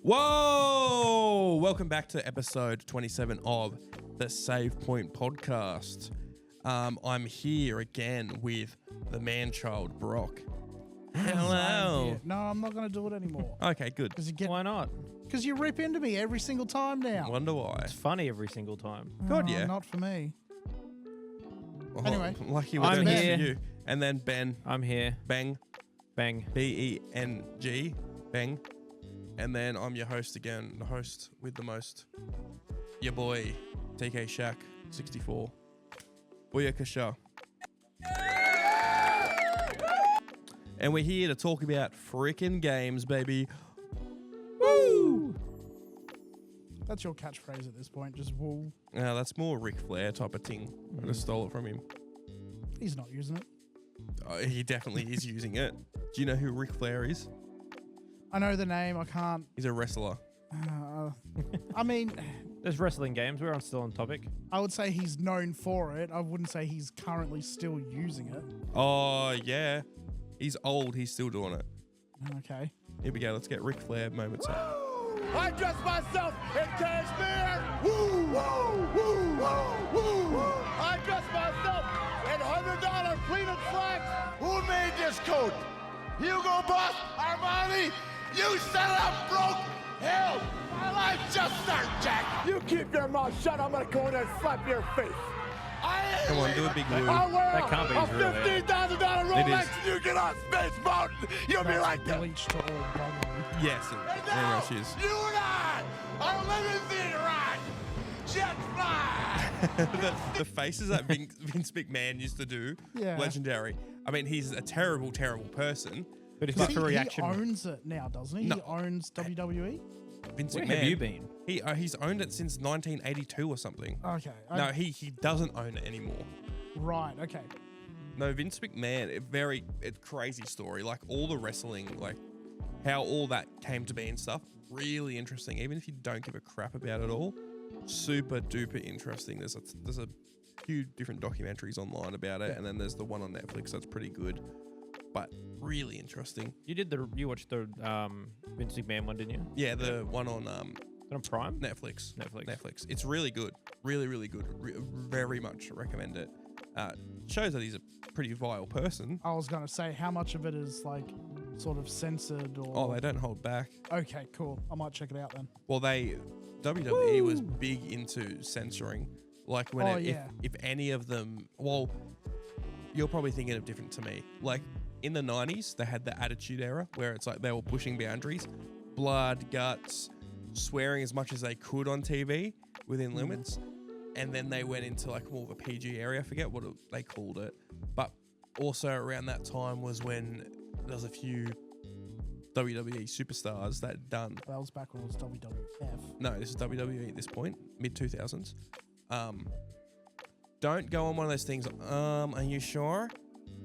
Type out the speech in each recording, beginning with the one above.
Whoa! Welcome back to episode 27 of the Save Point Podcast. I'm here again with the man-child Brock. Hello. No, I'm not going to do it anymore. Okay, good. Why not? Because you rip into me every single time now. Wonder why. It's funny every single time. God, yeah. Not for me. Oh, Anyway. Lucky we I'm don't here. hear you. And then Ben. I'm here. Bang. Bang. B-E-N-G. Bang. And then I'm your host again. The host with the most. Your boy, TK Shaq, 64. Booyakasha. And we're here to talk about freaking games, baby. Woo! That's your catchphrase at this point. Just woo. That's more Ric Flair type of thing. I just stole it from him. He's not using it. He definitely is using it. Do you know who Ric Flair is? I know the name. I can't. He's a wrestler. I mean, There's wrestling games. We're still on topic. I would say he's known for it. I wouldn't say he's currently still using it. Oh, yeah. He's old. He's still doing it. Okay. Here we go. Let's get Ric Flair moments up. I dress myself in cashmere. Woo, woo, woo, woo, woo, woo. I dress myself in $100 pleated slacks. Who made this coat? Hugo Boss, Armani. You set it up, broke. Hell, my life just started, Jack. You keep your mouth shut. I'm gonna go in there and slap your face. Come on, do a big woo. I'll wear That can't be a real, $15,000 It is. Rolex and you get on Space Mountain. You'll be like that. Bleached to all bungling. Yes, it And very now, much is. you and I are living right. Jet fly. the faces that Vince McMahon used to do, Yeah. legendary. I mean, he's a terrible, terrible person. But if Because it's a reaction, he owns it now, doesn't he? No. He owns WWE? Vince where McMahon. have you been? He's owned it since 1982 or something. Okay. No, he doesn't own it anymore. Right, okay. No, Vince McMahon, a crazy story. Like all the wrestling, like how all that came to be and stuff. Really interesting. Even if you don't give a crap about it all, super duper interesting. There's a few different documentaries online about it, and then there's the one on Netflix that's pretty good, but really interesting. You watched the Vince McMahon one, didn't you? Yeah, the one on Is it on Prime? Netflix. Netflix. It's really good. Really, really good. Very much recommend it. Shows that he's a pretty vile person. I was going to say, how much of it is like sort of censored or... Oh, they don't hold back. Okay, cool. I might check it out then. Well, WWE was big into censoring. Like when if any of them, well, you're probably thinking of different to me. Like in the 90s, they had the Attitude Era where it's like they were pushing boundaries, blood, guts, swearing as much as they could on TV within limits. And then they went into like more of a PG area. I forget what they called it. But also around that time was when there was a few WWE superstars that had done. That was back when it was WWF. No, this is WWE at this point, mid-2000s. Don't go on one of those things. Are you sure?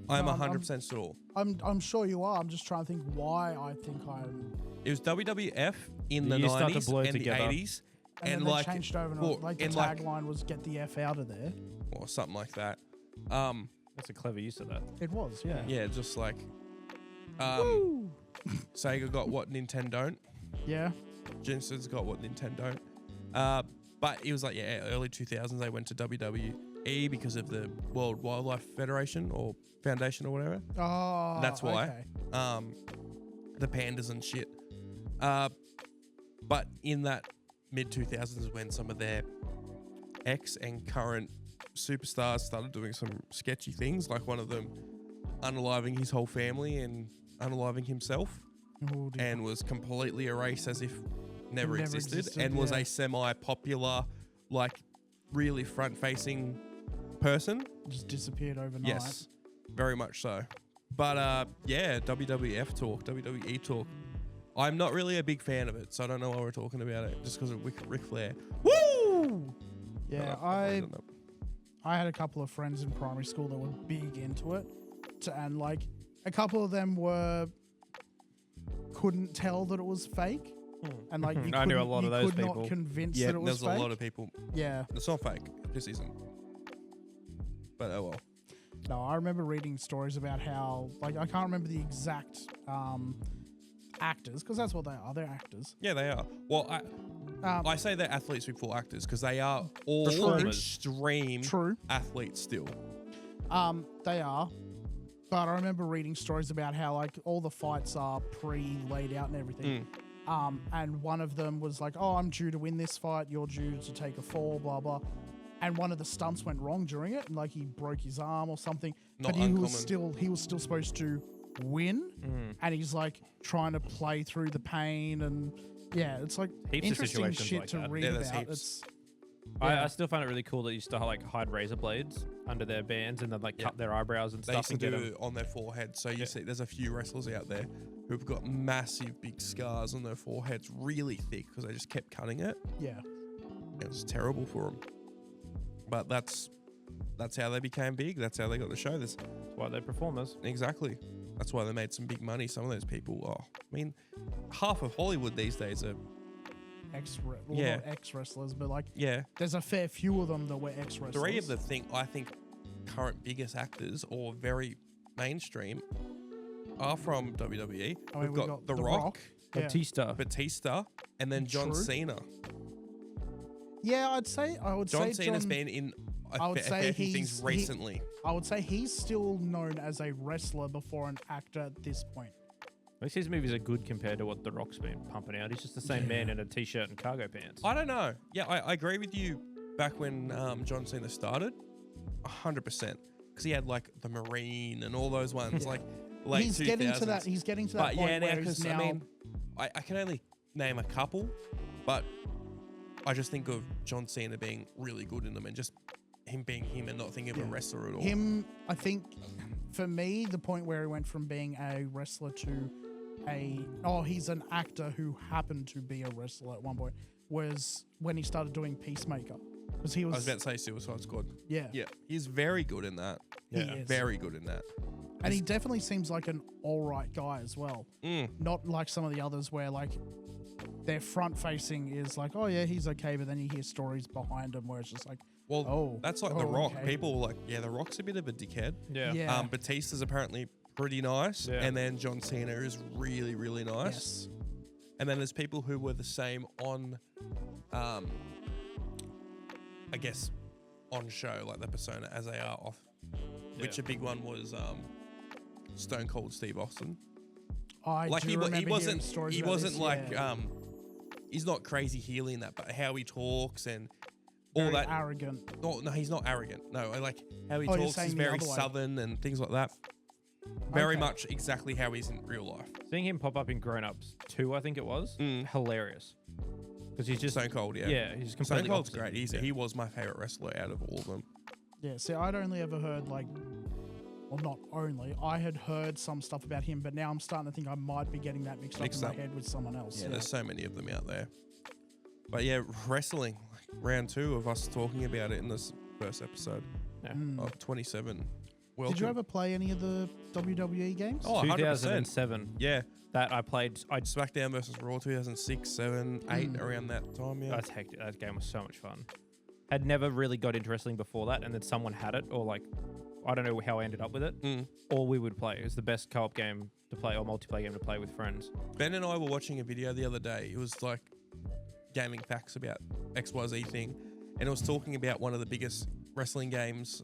I'm No, 100% sure. I'm sure you are. I'm just trying to think why I think I'm... It was WWF in the You start to 90s blur and together. the 80s. And then they changed over and like the tagline was "Get the F out of there." Or something like that. That's a clever use of that. It was, yeah. Yeah, just like Sega got what Nintendo don't. Yeah. Genesis got what Nintendo don't. But it was like, early 2000s they went to WWE because of the World Wildlife Federation or Foundation or whatever. Oh, That's why. Okay. The pandas and shit. But in that mid-2000s is when some of their ex and current superstars started doing some sketchy things, like one of them unaliving his whole family and unaliving himself, Oh, dear. and was completely erased as if never existed, and was yeah. a semi-popular, like really front-facing person. Just disappeared overnight. Yes, very much so. But WWF talk, WWE talk. I'm not really a big fan of it, so I don't know why we're talking about it, just because of Ric Flair. Woo! Yeah, I had a couple of friends in primary school that were big into it, and like a couple of them couldn't tell that it was fake, and like I knew a lot of those could people. not convince Yeah, that it was there's fake. a lot of people. Yeah. It's not fake, it just isn't. But oh well. No, I remember reading stories about how, like, I can't remember the exact actors, because that's what they are. They're actors. Yeah, they are. Well, I say they're athletes before actors because they are all extreme athletes still. They are. But I remember reading stories about how like all the fights are pre-laid out and everything. And one of them was like, "Oh, I'm due to win this fight. You're due to take a fall, blah blah." And one of the stunts went wrong during it, and like he broke his arm or something. Not but uncommon. he was still supposed to win, and he's like trying to play through the pain, and yeah, it's like Heaps of interesting situations shit like to that. read Yeah, there's about. heaps. I still find it really cool that you used to like hide razor blades under their bands and then like cut their eyebrows and They stuff. used to And do get it on their forehead. So you see, there's a few wrestlers out there who've got massive, big scars on their foreheads, really thick, because they just kept cutting it. Yeah, It was terrible for them. But that's how they became big. That's how they got the show. That's why they're performers. Exactly. That's why they made some big money. Some of those people, I mean, half of Hollywood these days are not ex-wrestlers, but like yeah. there's a fair few of them that were ex-wrestlers. Three of the I think current biggest actors or very mainstream are from WWE. I mean, We've got The Rock, Yeah. Batista. and then John True. Cena. Yeah, I would John say Cena's been in I would a say fair few things recently. I would say he's still known as a wrestler before an actor at this point. At least his movies are good compared to what The Rock's been pumping out. He's just the same man in a t-shirt and cargo pants. I don't know. Yeah, I agree with you. Back when John Cena started, 100%, because he had like the Marine and all those ones, like late He's 2000s. getting to that. He's getting to that point yeah, where he's now. I mean, I can only name a couple, but I just think of John Cena being really good in them and just him being him and not thinking of a wrestler at all. I think, for me, the point where he went from being a wrestler to he's an actor who happened to be a wrestler at one point, was when he started doing Peacemaker. Because he was. I was about to say Suicide Squad. Yeah. Yeah. He's very good in that. He is. Very good in that. And he definitely seems like an alright guy as well. Not like some of the others where like their front facing is like, oh yeah, he's okay, but then you hear stories behind him where it's just like, well, that's like The Rock. okay. People were like, yeah, The Rock's a bit of a dickhead. Yeah. Batista's apparently pretty nice. Yeah. And then John Cena is really, really nice. Yes. And then there's people who were the same on, I guess, on show, like the persona, as they are off. Which a big one was Stone Cold Steve Austin. He wasn't he's not crazy heel in that, but how he talks and all very that arrogant. No, he's not arrogant. No, I like how he you're talks. saying He's the very other way. southern and things like that. Very Okay. much exactly how he's in real life. Seeing him pop up in Grown Ups 2, I think it was, hilarious. Because he's just Stone Cold, yeah. Yeah, he's Stone completely Cold's opposite. great. He was my favorite wrestler out of all of them. Yeah, see, I'd only ever heard not only, I had heard some stuff about him, but now I'm starting to think I might be getting that mixed up in my head with someone else. Yeah, there's so many of them out there. But yeah, wrestling, round 2 of us talking about it in this first episode of 27. Welcome. Did you ever play any of the WWE games? Oh, 100%. 2007. Yeah. That I played. SmackDown versus Raw 2006, 7, 8, around that time, yeah. That's hectic. That game was so much fun. Had never really got into wrestling before that, and then someone had it, or like, I don't know how I ended up with it, or we would play. It was the best co-op game to play, or multiplayer game to play with friends. Ben and I were watching a video the other day. It was like gaming facts about XYZ thing, and it was talking about one of the biggest wrestling games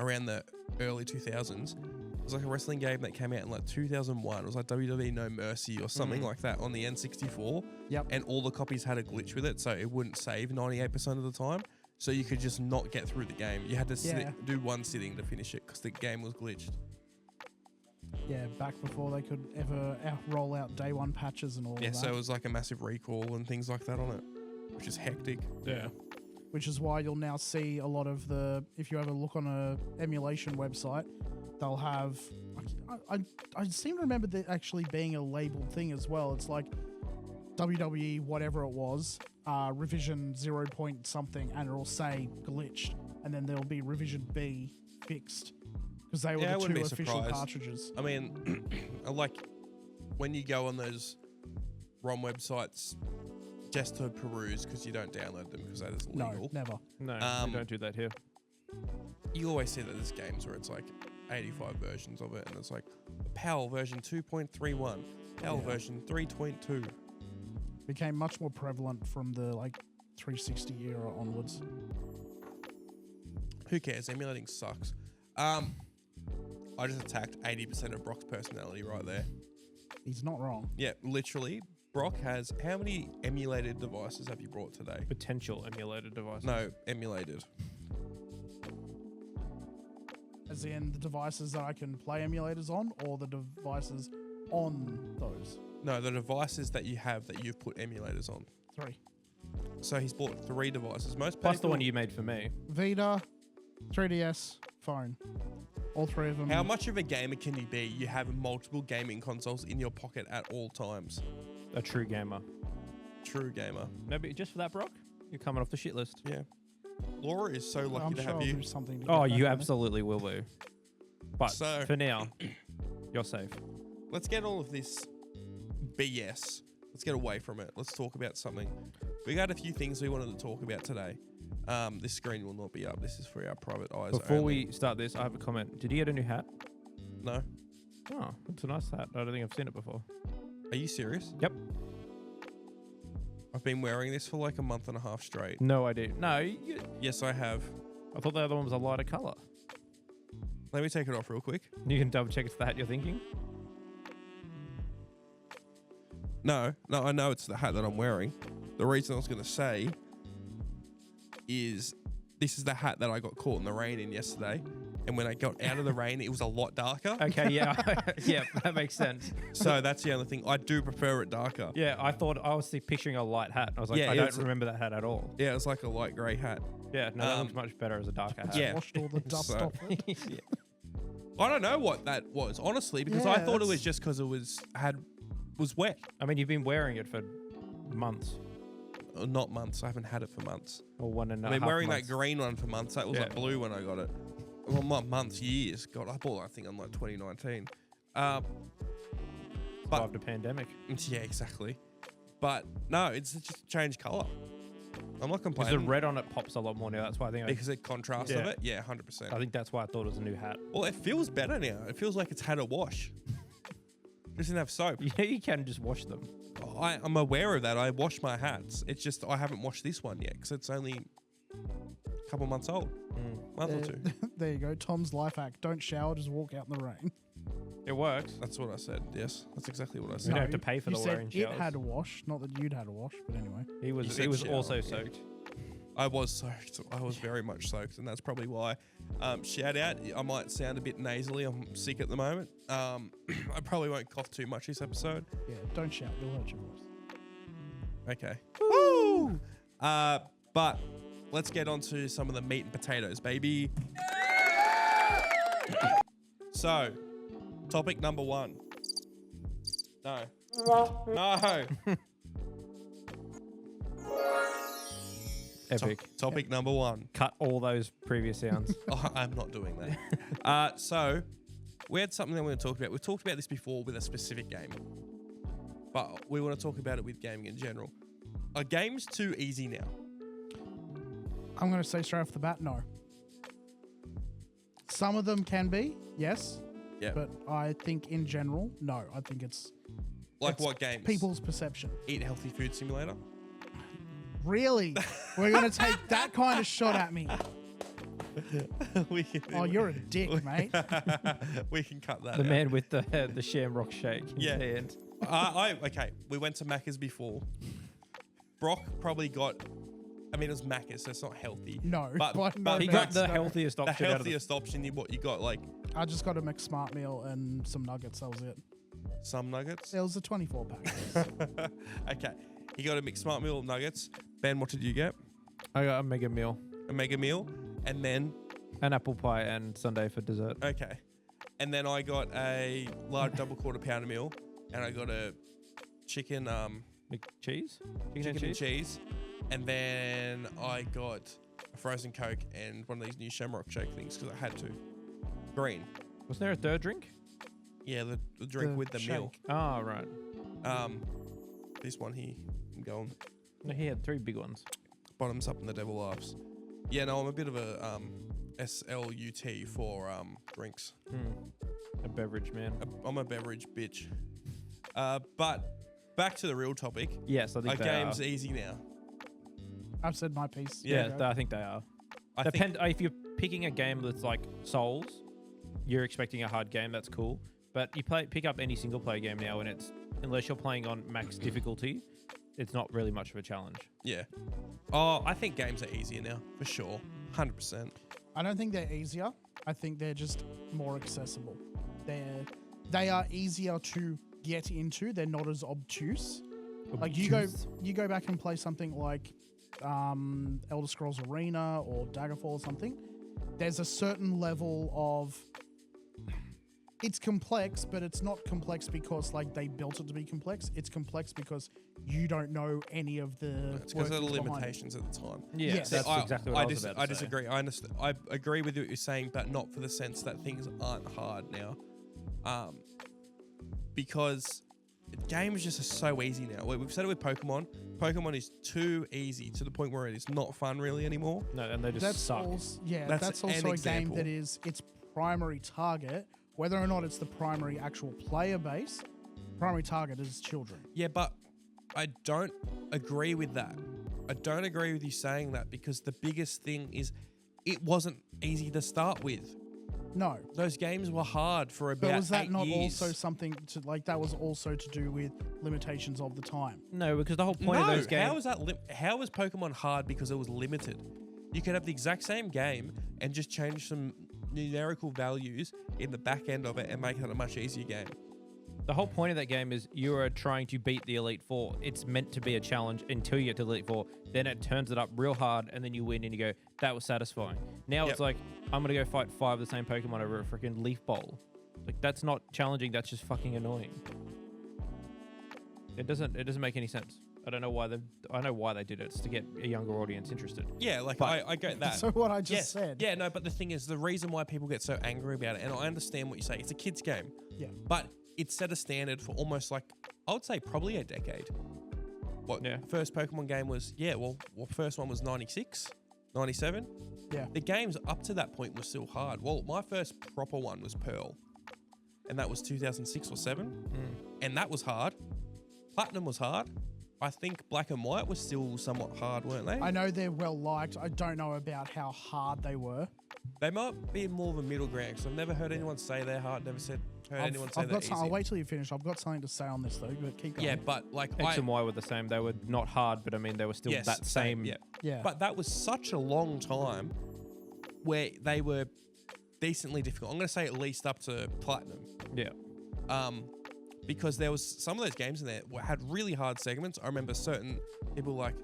around the early 2000s. It was like a wrestling game that came out in like 2001. It was like WWE No Mercy or something like that on the N64. Yep. And all the copies had a glitch with it, so it wouldn't save 98% of the time. So you could just not get through the game. You had to do one sitting to finish it because the game was glitched. Yeah, back before they could ever roll out day one patches and all of that. Yeah, so it was like a massive recall and things like that on it, which is hectic. Yeah. Which is why you'll now see a lot of if you ever look on a emulation website, they'll have, I seem to remember there actually being a labeled thing as well. It's like WWE, whatever it was, revision 0 point something, and it'll say glitched, and then there'll be revision B fixed, because they were the two official cartridges. I mean, like when you go on those ROM websites just to peruse, because you don't download them because that is illegal. No, never. No, we don't do that here. You always see that there's games where it's like 85 versions of it, and it's like PAL version 2.31, PAL version 3.2. Became much more prevalent from the 360 era onwards. Who cares? Emulating sucks. I just attacked 80% of Brock's personality right there. He's not wrong. Yeah, literally. Brock has... How many emulated devices have you brought today? Potential emulated devices. No, emulated. As in the devices that I can play emulators on, or the devices on those? No, the devices that you have that you've put emulators on. 3. So he's bought 3 devices. Most Plus people, the one you made for me. Vita, 3DS, phone. All 3 of them. How much of a gamer can you be? You have multiple gaming consoles in your pocket at all times. A true gamer. True gamer. Maybe just for that, Brock? You're coming off the shit list. Yeah. Laura is so lucky I'm to sure have I'll you. do something to Oh, get you back on it. absolutely will be. But So- for now, you're safe. Let's get all of this BS. Let's get away from it. Let's talk about something. We got a few things we wanted to talk about today. This screen will not be up. This is for our private eyes Before only. we start this, I have a comment. Did you get a new hat? No. Oh, it's a nice hat. I don't think I've seen it before. Are you serious? Yep. I've been wearing this for like a month and a half straight. No idea. No, Yes, I have. I thought the other one was a lighter color. Let me take it off real quick. You can double check it's the hat you're thinking. No, I know it's the hat that I'm wearing. The reason I was going to say is this is the hat that I got caught in the rain in yesterday. And when I got out of the rain, it was a lot darker. Okay, yeah. Yeah, that makes sense. So that's the other thing. I do prefer it darker. Yeah, I was picturing a light hat. I was like, Yeah, I it don't was- remember that hat at all. Yeah, it's like a light grey hat. Yeah, no, that looks much better as a darker hat. Yeah. Washed all the dust So- off it. Yeah. I don't know what that was, honestly, because I Yeah, thought it was that's- just because it was wet. I mean, you've been wearing it for months. Not months. I haven't had it for months. Or one and a I've half been wearing months. that green one for months. That was Yeah. like blue when I got it. Well, not months, years. God, I bought that thing in like 2019. But Survived a pandemic. yeah, exactly. But no, it's just changed color. I'm not Because complaining the red on it pops a lot more now. That's why I think because it contrast of Yeah. it. Yeah, 100%. I think that's why I thought it was a new hat. Well, it feels better now. It feels like it's had a wash. Doesn't have soap. Yeah, you can just wash them. I'm aware of that. I wash my hats. It's just I haven't washed this one yet because it's only a couple months old. Month or two. There you go. Tom's life hack. Don't shower, just walk out in the rain. It works. That's what I said. Yes, that's exactly what I You said. don't have to pay for you the said wearing it showers. had a wash, not that you'd had a wash, but anyway. He You was said shower, also yeah. soaked. I was soaked. I was very much soaked, and that's probably why. Shout out. I might sound a bit nasally. I'm sick at the moment. I probably won't cough too much this episode. Yeah, don't shout. You'll hurt your voice. Okay. Woo! But let's get on to some of the meat and potatoes, baby. So, topic number 1. No. No. Epic. Topic number 1. Cut all those previous sounds. Oh, I'm not doing that. So, we had something that we want to talk about. We've talked about this before with a specific game, but we want to talk about it with gaming in general. Are games too easy now? I'm going to say straight off the bat, no. Some of them can be, yes. Yeah. But I think in general, no. I think it's Like what games? people's perception. Eat Healthy Food Simulator? Really? We're going to take that kind of shot at me. Oh, you're a dick, mate. We can cut that The out. man with the shamrock shake in Yeah. his hand. Okay, we went to Macca's before. Brock probably got, I mean, it was Macca's, so it's not healthy. No, But by no He means, got the no. healthiest The option out of the healthiest option, what you got, like I just got a McSmart meal and some nuggets. That was it. some nuggets? It was a 24 pack. Okay, he got a McSmart meal of nuggets. Ben, what did you get? I got a mega meal, A mega meal. And then, an apple pie, and sundae for dessert. okay. And then I got a large double quarter pounder meal. And I got a chicken, Cheese? chicken and cheese. And then I got a frozen Coke and one of these new Shamrock Shake things because I had to. Green. Wasn't there a third drink? Yeah, the drink The with the meal. shake. Oh, right. This one here, I'm going No, he had 3 big ones. bottoms up and the devil laughs. Yeah, no, I'm a bit of a SLUT for drinks. A beverage man. I'm a beverage bitch. But back to the real topic. Yes, I think Are they games are. easy now? I've said my piece. Yeah, Go. I think they are. I think If you're picking a game that's like Souls, you're expecting a hard game. That's cool. But you pick up any single player game now, and it's unless you're playing on max difficulty, it's not really much of a challenge. Yeah. Oh, I think games are easier now for sure. 100%. I don't think they're easier. I think they're just more accessible. They are easier to get into. They're not as obtuse. Like you go back and play something like Elder Scrolls Arena or Daggerfall or something. There's a certain level of it's complex, but it's not complex because like they built it to be complex. It's complex because you don't know any of the. It's because of the limitations at the time. Yeah, Yes. that's exactly what I was about to I say. disagree. I understand. I agree with what you're saying, but not for the sense that things aren't hard now. Because games just are so easy now. We've said it with Pokemon. Pokemon is too easy to the point where it is not fun really anymore. No, and they just That's suck. that's also an a example. game that is its primary target, whether or not it's the primary actual player base. Primary target is children. Yeah, but I don't agree with that. I don't agree with you saying that because the biggest thing is it wasn't easy to start with. No. Those games were hard for about But was that 8 not years. also something to like that was also to do with limitations of the time? No, because the whole point of those games. How is that? How was Pokemon hard because it was limited? You could have the exact same game and just change some numerical values in the back end of it and make it a much easier game. The whole point of that game is you are trying to beat the Elite Four. It's meant to be a challenge until you get to Elite Four. Then it turns it up real hard, and then you win, and you go, that was satisfying. Now It's like, I'm going to go fight 5 of the same Pokemon over a freaking Leaf Bowl. Like, that's not challenging. That's just fucking annoying. It doesn't make any sense. I don't know why I know why they did it. It's to get a younger audience interested. Yeah, like But- I get that. So what I just said. Yeah, no, but the thing is, the reason why people get so angry about it, and I understand what you say, it's a kid's game. Yeah. But it set a standard for almost like, I would say probably a decade. What, Yeah. first Pokemon game was, first one was 96, 97. Yeah. The games up to that point were still hard. Well, my first proper one was Pearl, and that was 2006 or 7, and that was hard. Platinum was hard. I think Black and White was still somewhat hard, weren't they? I know they're well liked. I don't know about how hard they were. They might be more of a middle ground, because I've never heard anyone say they're hard, heard anyone say they're easy. I'll wait till you finish. I've got something to say on this though, but keep going. Yeah, but like X and Y were the same. They were not hard, but I mean, they were still yes, that same. Yeah. Yeah. But that was such a long time where they were decently difficult. I'm going to say at least up to Platinum. Yeah. Because there was some of those games in there had really hard segments. I remember certain people like,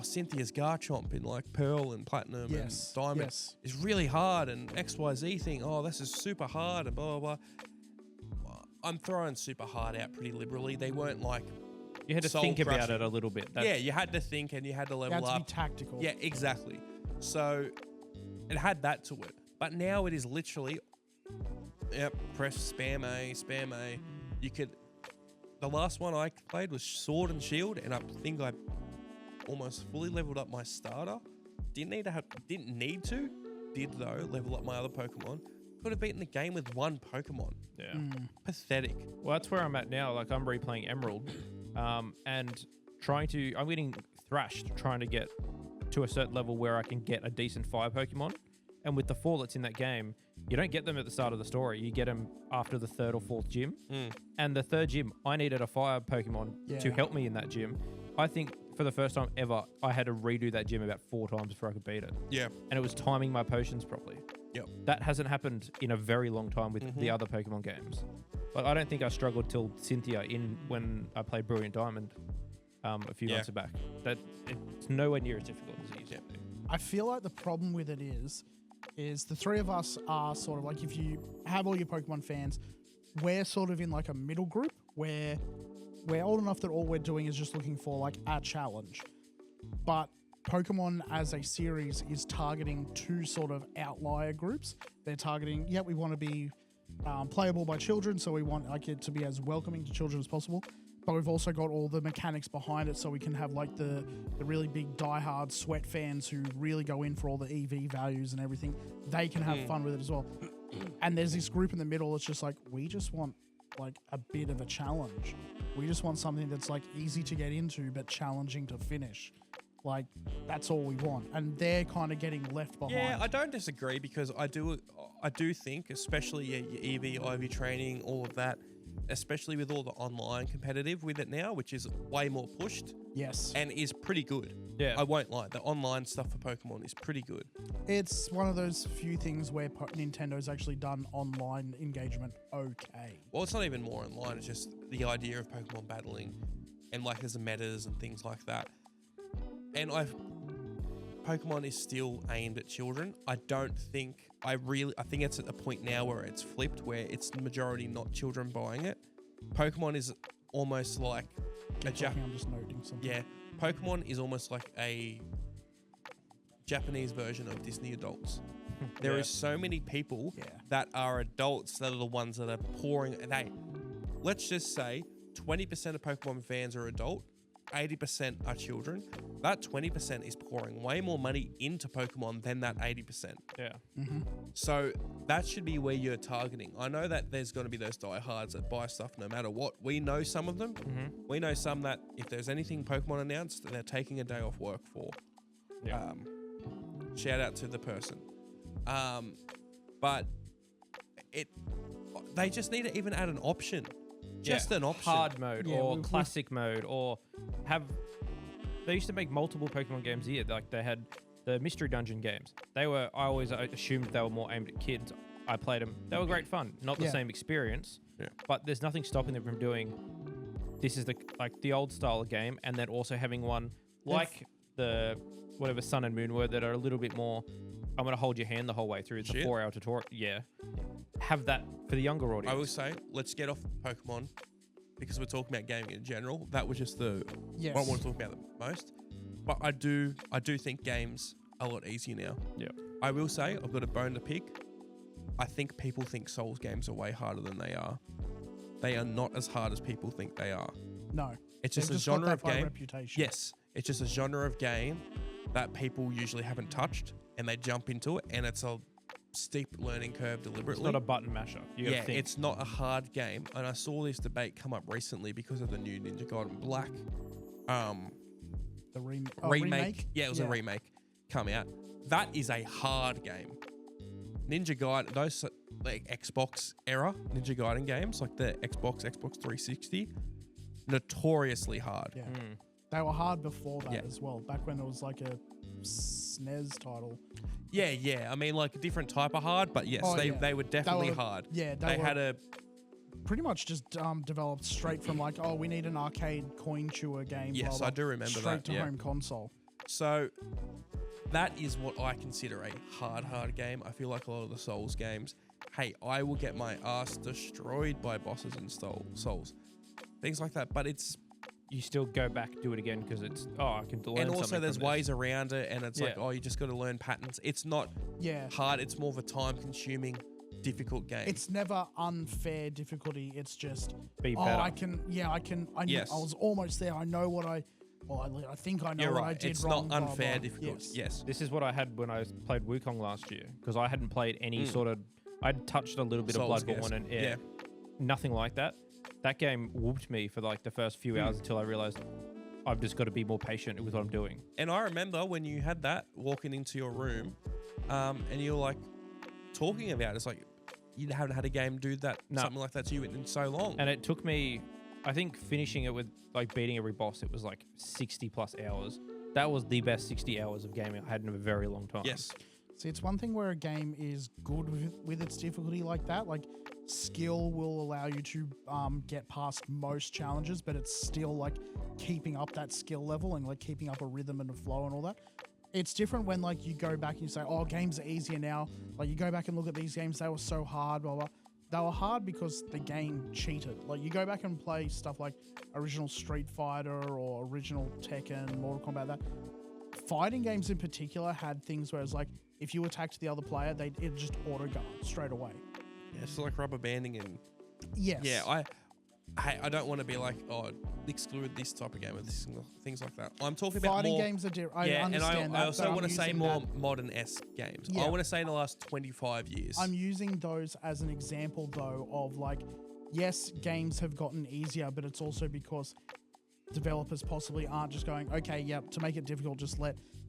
Cynthia's Garchomp in like Pearl and Platinum Yes, and Diamond yes. is really hard, and XYZ thing, this is super hard and blah, blah, blah. I'm throwing super hard out pretty liberally. They weren't like You had to soul think about crushing. it a little bit. Yeah, you had to think and you had to You level had to up. be tactical. Yeah, exactly. So it had that to it. But now it is literally, press spam A. You could, the last one I played was Sword and Shield, and I think I almost fully leveled up my starter. Didn't need to, did though, level up my other Pokemon. Could have beaten the game with one Pokemon. Yeah. Pathetic. Well, that's where I'm at now. Like, I'm replaying Emerald, and I'm getting thrashed trying to get to a certain level where I can get a decent fire Pokemon. And with the 4 that's in that game, you don't get them at the start of the story. You get them after the 3rd or 4th gym. And the 3rd gym, I needed a fire Pokemon to help me in that gym. I think for the first time ever, I had to redo that gym about 4 times before I could beat it. Yeah. And it was timing my potions properly. Yep. That hasn't happened in a very long time with the other Pokemon games. Like, I don't think I struggled till Cynthia when I played Brilliant Diamond a few months back. That it's nowhere near as difficult as it used to be. I feel like the problem with it is the 3 of us are sort of like, if you have all your Pokemon fans, we're sort of in like a middle group where we're old enough that all we're doing is just looking for like a challenge. But Pokemon as a series is targeting 2 sort of outlier groups. They're targeting, we want to be playable by children, so we want like it to be as welcoming to children as possible. But we've also got all the mechanics behind it, so we can have like the really big diehard sweat fans who really go in for all the EV values and everything. They can have fun with it as well. And there's this group in the middle that's just like, we just want like a bit of a challenge. We just want something that's like easy to get into but challenging to finish. Like, that's all we want. And they're kind of getting left behind. Yeah, I don't disagree because I do think, especially your EV, IV training, all of that, especially with all the online competitive with it now, which is way more pushed. Yes. And is pretty good. Yeah. I won't lie. The online stuff for Pokemon is pretty good. It's one of those few things where Nintendo's actually done online engagement okay. Well, it's not even more online. It's just the idea of Pokemon battling and like there's the metas and things like that. And Pokemon is still aimed at children. I think it's at a point now where it's flipped, where it's the majority not children buying it. Pokemon is almost like I'm just noting something. Yeah, Pokemon is almost like a Japanese version of Disney adults. There is so many people that are adults that are the ones that are pouring. And hey, let's just say 20% of Pokemon fans are adult, 80% are children. That 20% is pouring way more money into Pokemon than that 80%. Yeah. Mm-hmm. So that should be where you're targeting. I know that there's going to be those diehards that buy stuff no matter what. We know some of them. Mm-hmm. We know some that if there's anything Pokemon announced, they're taking a day off work for. Yeah. Shout out to the person. But they just need to even add an option. Just an option. Hard mode or classic mode, or they used to make multiple Pokemon games a year. Like they had the Mystery Dungeon games. I always assumed they were more aimed at kids. I played them. They were great fun. Not the same experience. Yeah. But there's nothing stopping them from doing, this is the old style of game, and then also having one like the whatever Sun and Moon were that are a little bit more, I'm going to hold your hand the whole way through. It's a 4-hour tutorial. Yeah. Have that for the younger audience. I will say, let's get off Pokemon because we're talking about gaming in general. That was just what I want to talk about the most. But I do think games are a lot easier now. Yeah. I will say, I've got a bone to pick. I think people think Souls games are way harder than they are. They are not as hard as people think they are. No. It's just a genre of game. Reputation. Yes. It's just a genre of game that people usually haven't touched and they jump into it, and it's a steep learning curve deliberately. It's not a button masher. It's not a hard game. And I saw this debate come up recently because of the new Ninja Gaiden Black the remake. Yeah, it was a remake come out. That is a hard game. Ninja Gaiden, those like Xbox era Ninja Gaiden games, like the Xbox 360, notoriously hard. Yeah. They were hard before that as well. Back when it was like a SNES title. Yeah. I mean, like a different type of hard, but yes, they were definitely hard. Yeah, they had a pretty much just developed straight from like, we need an arcade coin chewer game. Yes, I do remember straight that. Straight to home console. So that is what I consider a hard game. I feel like a lot of the Souls games, hey, I will get my ass destroyed by bosses in Souls, things like that. But you still go back, do it again because it's, I can learn. And also there's ways around it, and it's like, you just got to learn patterns. It's not hard. It's more of a time-consuming, difficult game. It's never unfair difficulty. It's just, be better. I was almost there. I know what I think I know what I did it's wrong. It's not unfair difficulty. Yes. This is what I had when I played Wukong last year, because I hadn't played any sort of, I'd touched a little bit Souls of Bloodborne and nothing like that. That game whooped me for like the first few hours until I realized I've just got to be more patient with what I'm doing. And I remember when you had that walking into your room, and you're like talking about it's like you haven't had a game do that something like that to you in so long. And it took me, I think, finishing it with like beating every boss, it was like 60 plus hours. That was the best 60 hours of gaming I had in a very long time. Yes. See, it's one thing where a game is good with its difficulty like that. Like, skill will allow you to get past most challenges, but it's still like keeping up that skill level and like keeping up a rhythm and a flow and all that. It's different when like you go back and you say, games are easier now. Like you go back and look at these games, they were so hard, blah, blah. They were hard because the game cheated. Like you go back and play stuff like original Street Fighter or original Tekken, Mortal Kombat, that. Fighting games in particular had things where it's like, if you attacked the other player, it just auto-guard straight away. Yeah, it's like rubber banding and... Yes. Yeah, I don't want to be like, exclude this type of game or things like that. I'm talking about fighting more... games are different. I understand that. I also want to say more modern-esque games. Yeah. I want to say in the last 25 years. I'm using those as an example, though, of like yes, games have gotten easier, but it's also because developers possibly aren't just going, okay, yep, to make it difficult, just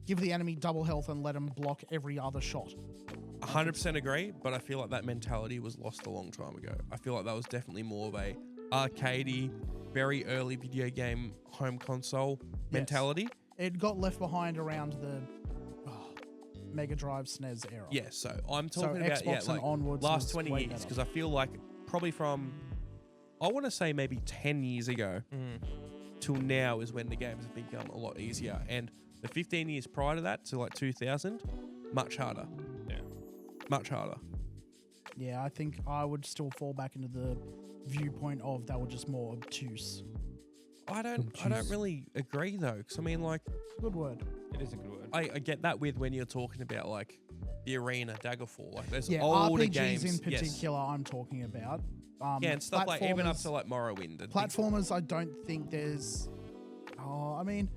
give the enemy double health and let them block every other shot. 100% agree, but I feel like that mentality was lost a long time ago. I feel like that was definitely more of a arcadey, very early video game home console mentality. It got left behind around the Mega Drive SNES era. Yeah, so I'm talking about Xbox and onwards last 20 years, because I feel like probably from, I want to say maybe 10 years ago till now is when the games have become a lot easier. And the 15 years prior to that, to like 2000, much harder. Yeah. Much harder. Yeah, I think I would still fall back into the viewpoint of they were just more obtuse. I don't really agree though, because I mean, like, Good word. It is a good word. I get that with when you're talking about like the Arena, Daggerfall, like there's Yeah, older RPGs games in particular I'm talking about. Yeah, and stuff like even up to like Morrowind. And Platformers, I don't think there's... I mean,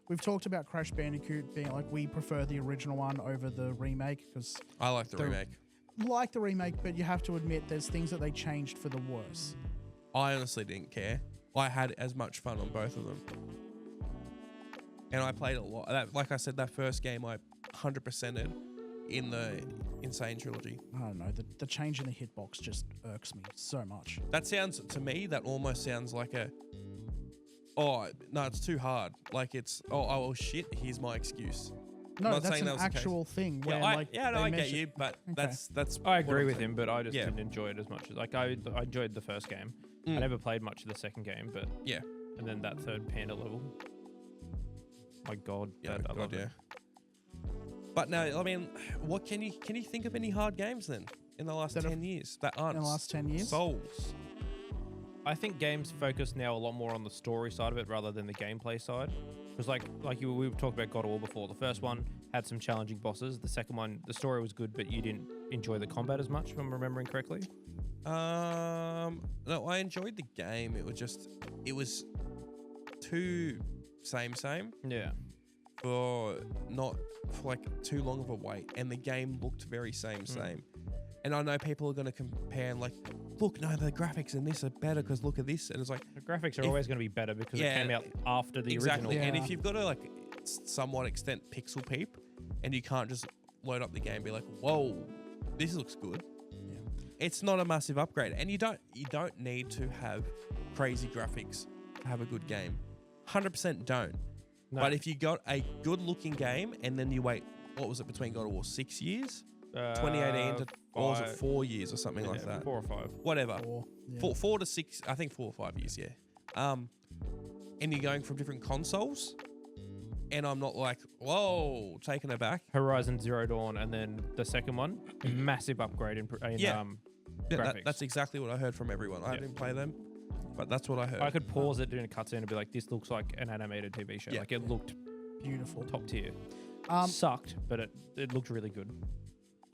we've talked about Crash Bandicoot being like, we prefer the original one over the remake because... I like the remake. Like the remake, but you have to admit there's things that they changed for the worse. I honestly didn't care. I had as much fun on both of them. And I played a lot. Like I said, that first game I 100%ed in the Insane trilogy. I don't know. The change in the hitbox just irks me so much. That sounds, to me, that almost sounds like a... Oh, no, it's too hard. Like it's, oh shit, here's my excuse. No, that's an actual thing. Where, I get you, but Okay. that's. I agree with him, but I just didn't enjoy it as much. Like I enjoyed the first game. I never played much of the second game, but yeah. And then that third panda level. My God, Yeah, I love it. But no, I mean, what can you think of any hard games then in the last 10 years that aren't in the last 10 years? Souls? I think games focus now a lot more on the story side of it rather than the gameplay side. Because we talked about God of War before. The first one had some challenging bosses. The second one, the story was good, but you didn't enjoy the combat as much, if I'm remembering correctly. No, I enjoyed the game. It was too same. Yeah. For like too long of a wait, and the game looked very same. And I know people are going to compare and like, look, no, the graphics in this are better because look at this, and it's like the graphics are always going to be better because it came out after the original. And if you've got to like somewhat extent pixel peep, and you can't just load up the game and be like, whoa, this looks good. Yeah. It's not a massive upgrade, and you don't need to have crazy graphics to have a good game. 100% don't. No. But if you got a good looking game and then you wait, what was it between God of War, 6 years? 2018 to, or was it 4 years or something like that? 4 or 5. Whatever. 4, yeah. 4 to 6, I think 4 or 5 years, yeah. And you're going from different consoles, and I'm not like, whoa, taken aback. Horizon Zero Dawn, and then the second one, massive upgrade in graphics. That's exactly what I heard from everyone. I didn't play them, but that's what I heard. I could pause it during a cutscene and be like, this looks like an animated TV show. Yeah. Like it looked Beautiful. top tier. Sucked, but it looked really good.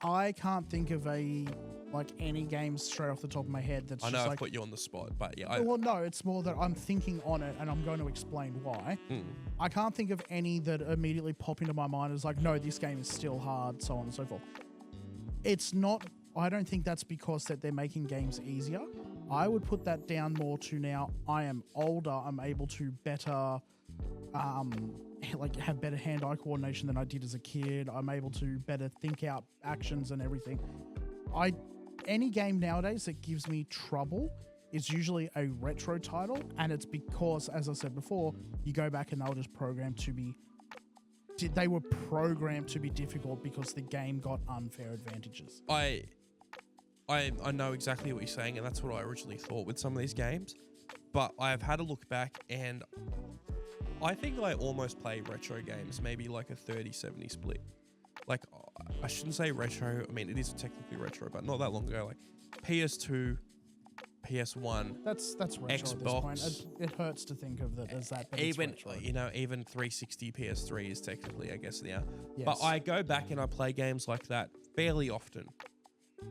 I can't think of any games straight off the top of my head that's I know just I've like... put you on the spot, but yeah. Well, no, it's more that I'm thinking on it and I'm going to explain why. I can't think of any that immediately pop into my mind as like, no, this game is still hard, so on and so forth. It's not... I don't think that's because that they're making games easier. I would put that down more to now I am older, I'm able to better... have better hand-eye coordination than I did as a kid. I'm able to better think out actions and everything. Any game nowadays that gives me trouble is usually a retro title, and it's because, as I said before, you go back and they were just programmed to be... They were programmed to be difficult because the game got unfair advantages. I know exactly what you're saying, and that's what I originally thought with some of these games. But I've had a look back, and I think I almost play retro games, maybe like a 30-70 split. Like, I shouldn't say retro. I mean, it is technically retro, but not that long ago. Like PS2, PS1, That's retro Xbox. at this point. It hurts to think of that as that. But even it's retro. even 360 PS3 is technically, I guess, now. Yes. But I go back and I play games like that fairly often,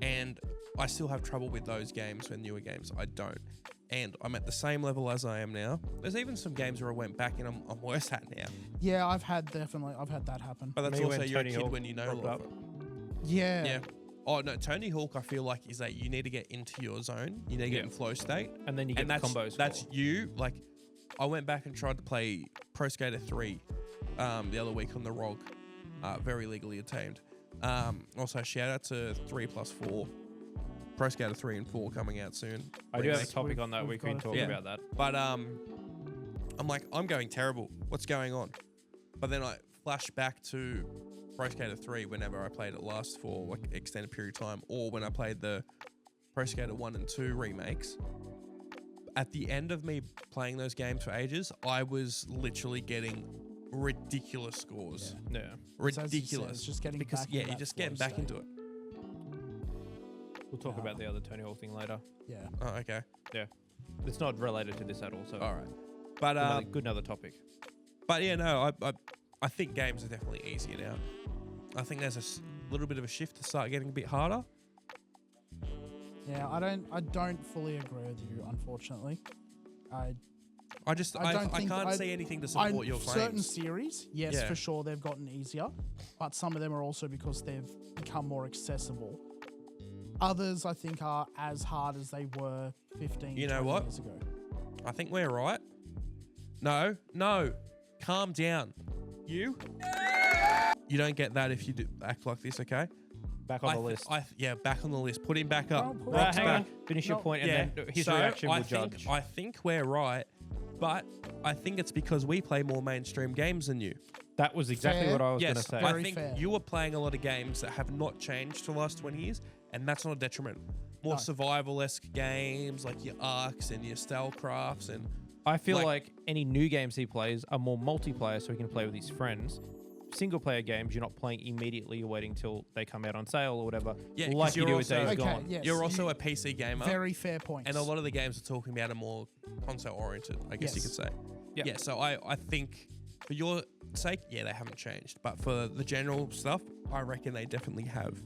and I still have trouble with those games when newer games. I don't. And I'm at the same level as I am now. There's even some games where I went back and I'm worse at now. Yeah, I've had that happen. But that's Me also when you're a Tony kid Hawk when you know rocked love up. it. Yeah. Yeah. Oh no, Tony Hawk. I feel like is that you need to get into your zone. You need to get in flow state, and then you get the combos. That's you. Like, I went back and tried to play Pro Skater 3 the other week on the ROG, very legally obtained. Also, shout out to 3+4, Pro Skater 3 and 4 coming out soon. I do have a topic on that. We can talk about that. But I'm like, I'm going terrible. What's going on? But then I flash back to Pro Skater 3 whenever I played it last for like extended period of time, or when I played the Pro Skater 1 and 2 remakes. At the end of me playing those games for ages, I was literally getting ridiculous scores. Yeah. Ridiculous. It's just getting because back you're just getting back into it. We'll talk about the other Tony Hawk thing later. Yeah. Oh, okay. Yeah. It's not related to this at all. So all right. But good another topic. But yeah, no, I think games are definitely easier now. I think there's a little bit of a shift to start getting a bit harder. Yeah, I don't fully agree with you, unfortunately. I can't see anything to support your claims. Certain series, yes, Yeah. for sure, they've gotten easier, but some of them are also because they've become more accessible. Others, I think, are as hard as they were 15 You know 20 what? years ago. I think we're right. No, calm down. You don't get that if you do act like this, okay? Back on the list. Back on the list. Put him back up. Well, Rock's hang back. on. Finish your point, and then his so reaction will I think, judge. I think we're right, but I think it's because we play more mainstream games than you. That was exactly Fair. what I was going to Yes, say. I Very think fair. you were playing a lot of games that have not changed for the last 20 years, and that's not a detriment. More No. survival-esque games like your Arks and your Stallcrafts and I feel like any new games he plays are more multiplayer, so he can play with his friends. Single player games, you're not playing immediately. You're waiting till they come out on sale or whatever. Yeah, like 'cause you you're do with also- Days Okay, Gone. yes. you're also a PC gamer. Very fair point. And a lot of the games we're talking about are more console-oriented, I guess you could Yes. say. Yep. Yeah, so I think for your sake, yeah, they haven't changed. But for the general stuff, I reckon they definitely have.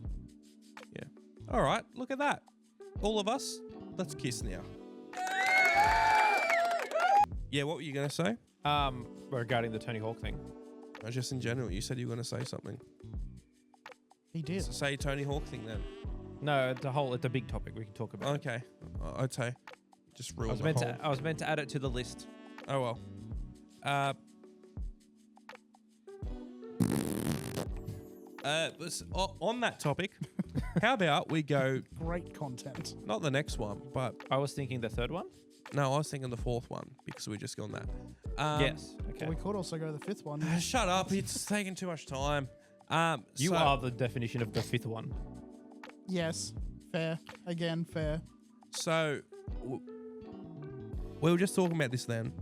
Yeah. All right, look at that. All of us, let's kiss now. Yeah, what were you going to say? Regarding the Tony Hawk thing. Just in general, you said you were going to say something. He did. So say Tony Hawk thing then. No, it's a big topic we can talk about. Okay. I'd say just I ruin was the meant whole... to. I was meant to add it to the list. Oh, well. On that topic, how about we go, Great content. not the next one, but I was thinking the third one. no, I was thinking the fourth one because we just gone that. Yes. Okay. We could also go the fifth one. Shut up. It's taking too much time. You so- are the definition of the fifth one. Yes. Fair. Again, fair. So, we were just talking about this then.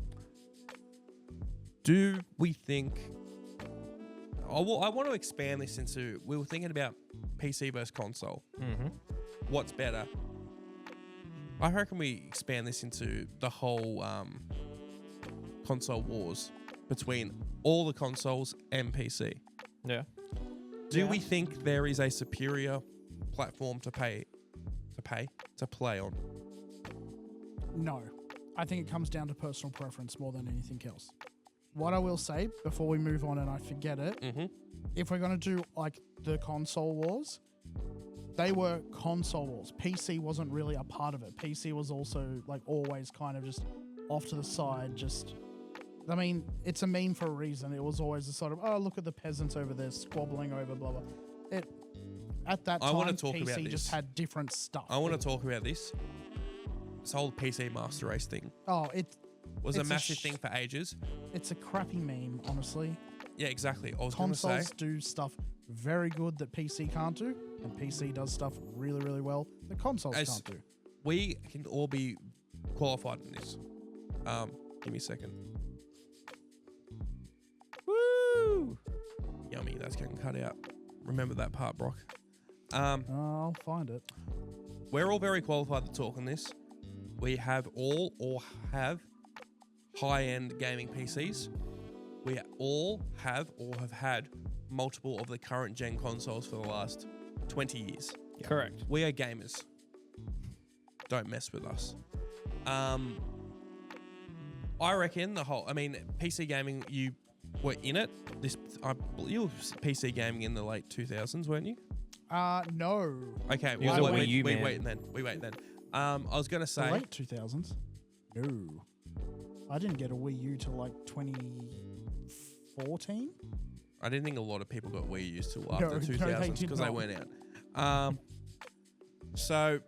Do we think... I want to expand this into... We were thinking about PC versus console. Mm-hmm. What's better? I reckon we expand this into the whole console wars between all the consoles and PC. Yeah. Do Yeah. we think there is a superior platform to play on? No. I think it comes down to personal preference more than anything else. What I will say before we move on and I forget it, Mm-hmm. if we're going to do like the console wars, they were console wars. PC wasn't really a part of it. PC was also like always kind of just off to the side. I mean, it's a meme for a reason. It was always a sort of, oh, look at the peasants over there squabbling over blah, blah. At that I time, wanna talk about PC this. just had different stuff. I want to talk about this. This whole PC Master Race thing Oh, was a It's a massive thing for ages. it's a crappy meme, honestly. Yeah, exactly. I was going to say... Consoles do stuff very good that PC can't do, and PC does stuff really, really well that consoles can't do. We can all be qualified in this. Give me a second. Woo! Yummy, that's getting cut out. Remember that part, Brock. I'll find it. We're all very qualified to talk on this. We have have high-end gaming PCs. We all have or have had multiple of the current gen consoles for the last 20 years. Correct. We are gamers. Don't mess with us. I reckon PC gaming, you were in it. You were PC gaming in the late 2000s, weren't you? No. Okay, He was a Wii U we man. wait then. We wait then. I was gonna The say late 2000s? No. I didn't get a Wii U till like 2014. I didn't think a lot of people got Wii U's till after No, they 2000s did because they not. went out. So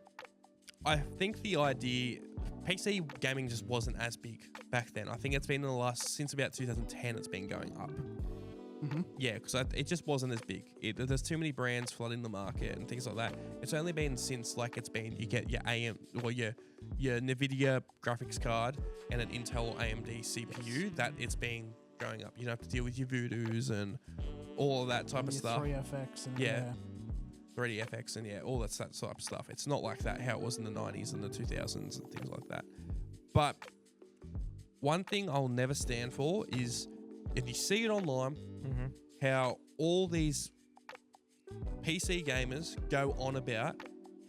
I think the idea PC gaming just wasn't as big back then. I think it's been in the last since about 2010. It's been going up. Mm-hmm. Yeah, because it just wasn't as big. There's too many brands flooding the market and things like that. It's only been since you get your your NVIDIA graphics card and an Intel or AMD CPU that it's been going up. You don't have to deal with your Voodoos and all of that type of stuff. 3FX and Yeah. 3DFX and all that type of stuff. It's not like that how it was in the 90s and the 2000s and things like that. But one thing I'll never stand for is if you see it online, how all these PC gamers go on about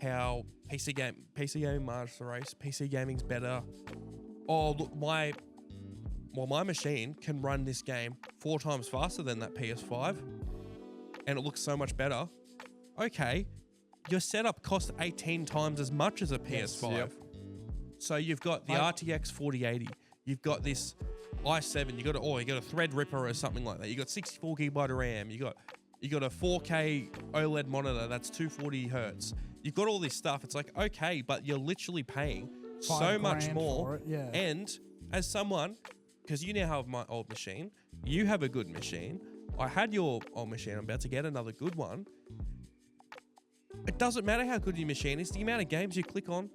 how PC gaming marks the race, PC gaming's better. Oh, look, my machine can run this game 4 times faster than that PS5 and it looks so much better. Okay, your setup costs 18 times as much as a PS5. Yep. So you've got the RTX 4080, you've got this i7, you got a Threadripper or something like that. You got 64 gigabyte of RAM. You got a 4K OLED monitor that's 240 hertz. You've got all this stuff. It's like okay, but you're literally paying so much more. For it, yeah. And as someone, because you now have my old machine, you have a good machine. I had your old machine. I'm about to get another good one. It doesn't matter how good your machine is. The amount of games you click on,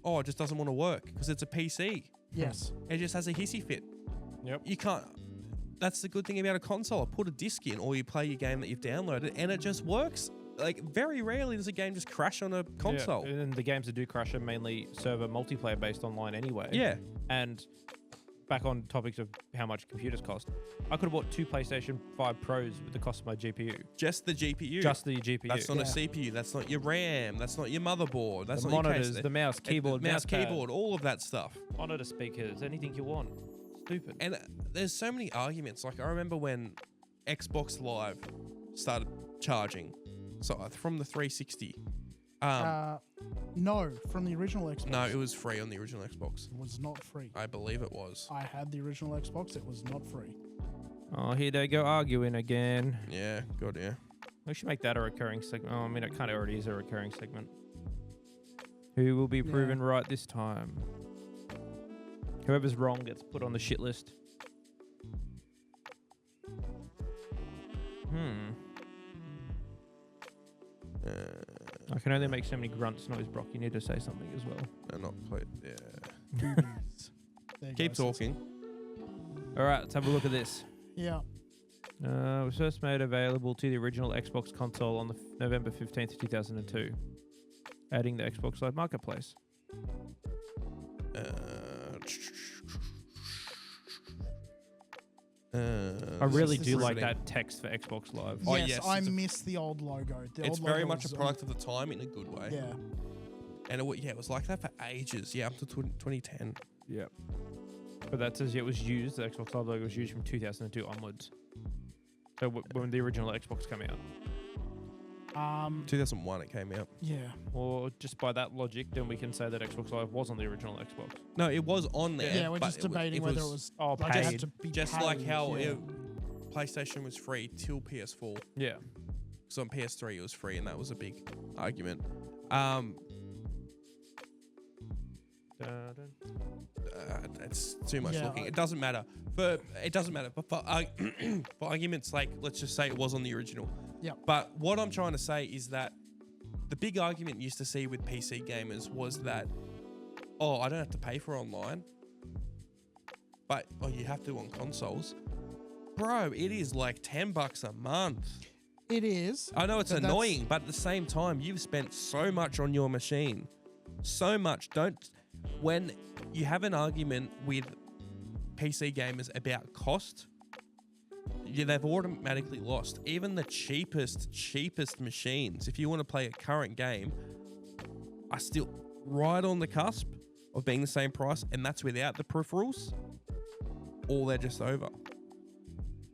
it just doesn't want to work because it's a PC. Yes. It just has a hissy fit. Yep. You can't. That's the good thing about a console. I put a disc in, or you play your game that you've downloaded, and it just works. Like very rarely does a game just crash on a console. Yeah. And the games that do crash are mainly server multiplayer based online anyway. Yeah. And back on topics of how much computers cost, I could have bought 2 PlayStation 5 Pros with the cost of my GPU. Just the GPU. Just the GPU. That's not a CPU. That's not your RAM. That's not your motherboard. That's the not monitors, your case. the mouse, keyboard, mouse, pad, keyboard, all of that stuff. monitor speakers, anything you want. Stupid. And there's so many arguments. Like I remember when Xbox Live started charging, so from the 360. No, from the original Xbox. No, it was free on the original Xbox. It was not free. I believe it was. I had the original Xbox. It was not free. Oh, here they go arguing again. Yeah, good, yeah. We should make that a recurring segment. Oh, I mean, it kind of already is a recurring segment. Who will be proven right this time? Whoever's wrong gets put on the shit list. I can only make so many grunts noise, Brock. You need to say something as well. No, not quite. Yeah. Boobies. There you Keep go. talking. All right, let's have a look at this. Yeah. It was first made available to the original Xbox console on the November 15th, 2002, adding the Xbox Live Marketplace. I really do like that text for Xbox Live. Oh, Yes, yes, I it's a- miss the old logo. The It's old very logo much a was, product of the time in a good way. Yeah. And it was like that for ages. Yeah, up to 2010. Yep. But that says it was used, the Xbox Live logo was used from 2002 onwards. So when the original Xbox came out. 2001 it came out. Yeah. Or just by that logic, then we can say that Xbox Live was on the original Xbox. No, it was on there. Yeah, we're but just debating whether it was Oh, like, it had paid. to be just paid. like how yeah. PlayStation was free till PS4. Yeah. So on PS3 it was free, and that was a big argument. It's too much Yeah, looking. It doesn't matter. But for arguments like, let's just say it was on the original. Yeah. But what I'm trying to say is that the big argument you used to see with PC gamers was that, I don't have to pay for online, but you have to on consoles. Bro, it is like $10 a month. It is. I know it's but that's- annoying, but at the same time, you've spent so much on your machine. So much. When you have an argument with PC gamers about cost, they've automatically lost. Even the cheapest machines, if you want to play a current game, are still right on the cusp of being the same price, and that's without the peripherals, or they're just over.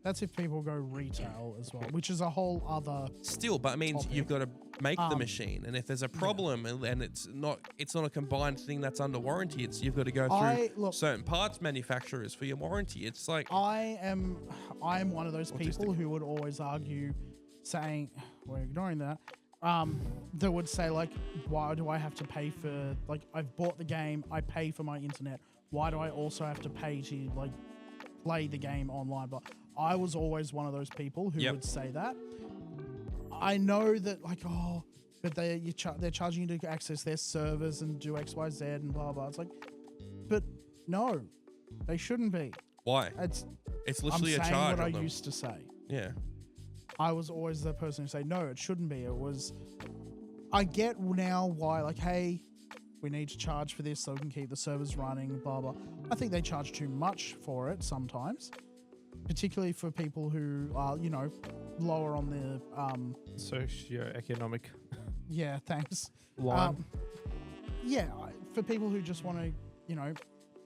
That's if people go retail as well, which is a whole other. Still, but it means Topic. you've got to make the machine, and if there's a problem and it's not a combined thing that's under warranty, you've got to go through certain parts manufacturers for your warranty. It's like I am one of those people who would always argue, saying we're ignoring that. That would say like, why do I have to pay for, like, I've bought the game, I pay for my internet. Why do I also have to pay to like play the game online? But I was always one of those people who would say that. I know that like, but they're charging you to access their servers and do X, Y, Z and blah, blah. It's like, but no, they shouldn't be. Why? It's literally a charge. I'm saying what I used to say. Yeah. I was always the person who say, no, it shouldn't be. I get now why, like, hey, we need to charge for this so we can keep the servers running, blah, blah. I think they charge too much for it sometimes, particularly for people who are, lower on the... socioeconomic. Yeah, thanks. Line. For people who just want to,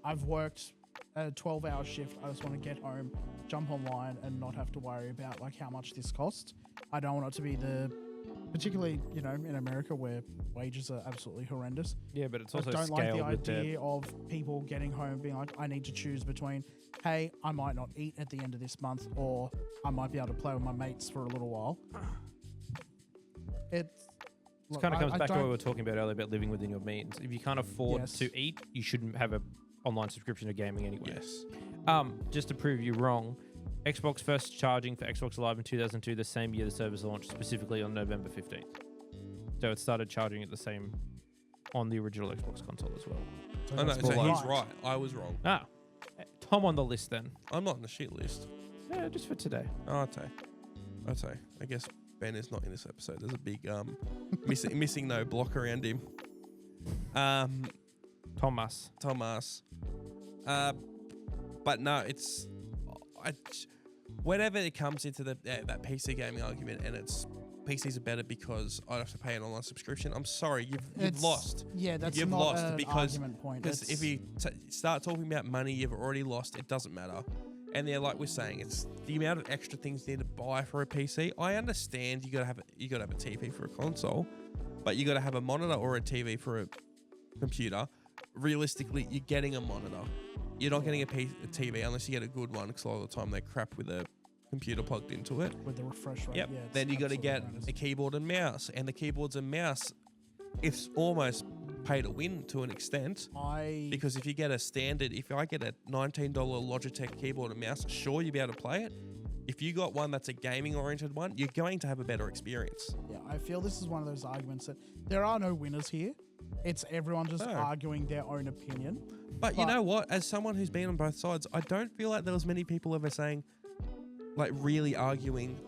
I've worked a 12-hour shift. I just want to get home, jump online and not have to worry about like how much this costs. I don't want it to be particularly, in America where wages are absolutely horrendous. Yeah, but it's also I don't like the with idea of people getting home being like, I need to choose between, hey, I might not eat at the end of this month, or I might be able to play with my mates for a little while. It kind of comes back to what we were talking about earlier about living within your means. If you can't afford to eat, you shouldn't have an online subscription to gaming anyway. Yes. Just to prove you wrong, Xbox first charging for Xbox Live in 2002, the same year the service launched, specifically on November 15th. So it started charging at the same on the original Xbox console as well. So he's right. I was wrong. Tom on the list then. I'm not on the shit list. Yeah, just for today. Oh, okay. I guess Ben is not in this episode. There's a big missing no block around him. Thomas. But no, whenever it comes into that PC gaming argument and it's PCs are better because I have to pay an online subscription, I'm sorry, you've lost. Yeah, that's you've not lost an argument point. Because if you start talking about money, you've already lost. It doesn't matter. And they're like we're saying, it's the amount of extra things you need to buy for a PC. I understand you gotta have a TV for a console, but you gotta have a monitor or a TV for a computer. Realistically, you're getting a monitor. You're not getting a TV unless you get a good one, because a lot of the time they crap with a computer plugged into it. With the refresh rate, yep. Then you got to get a keyboard and mouse, and the keyboards and mouse, it's almost pay to win to an extent. Because if you get if I get a $19 Logitech keyboard and mouse, sure you'll be able to play it. If you got one that's a gaming-oriented one, you're going to have a better experience. Yeah, I feel this is one of those arguments that there are no winners here. It's everyone just arguing their own opinion. But you know what? As someone who's been on both sides, I don't feel like there was many people ever saying, like really arguing,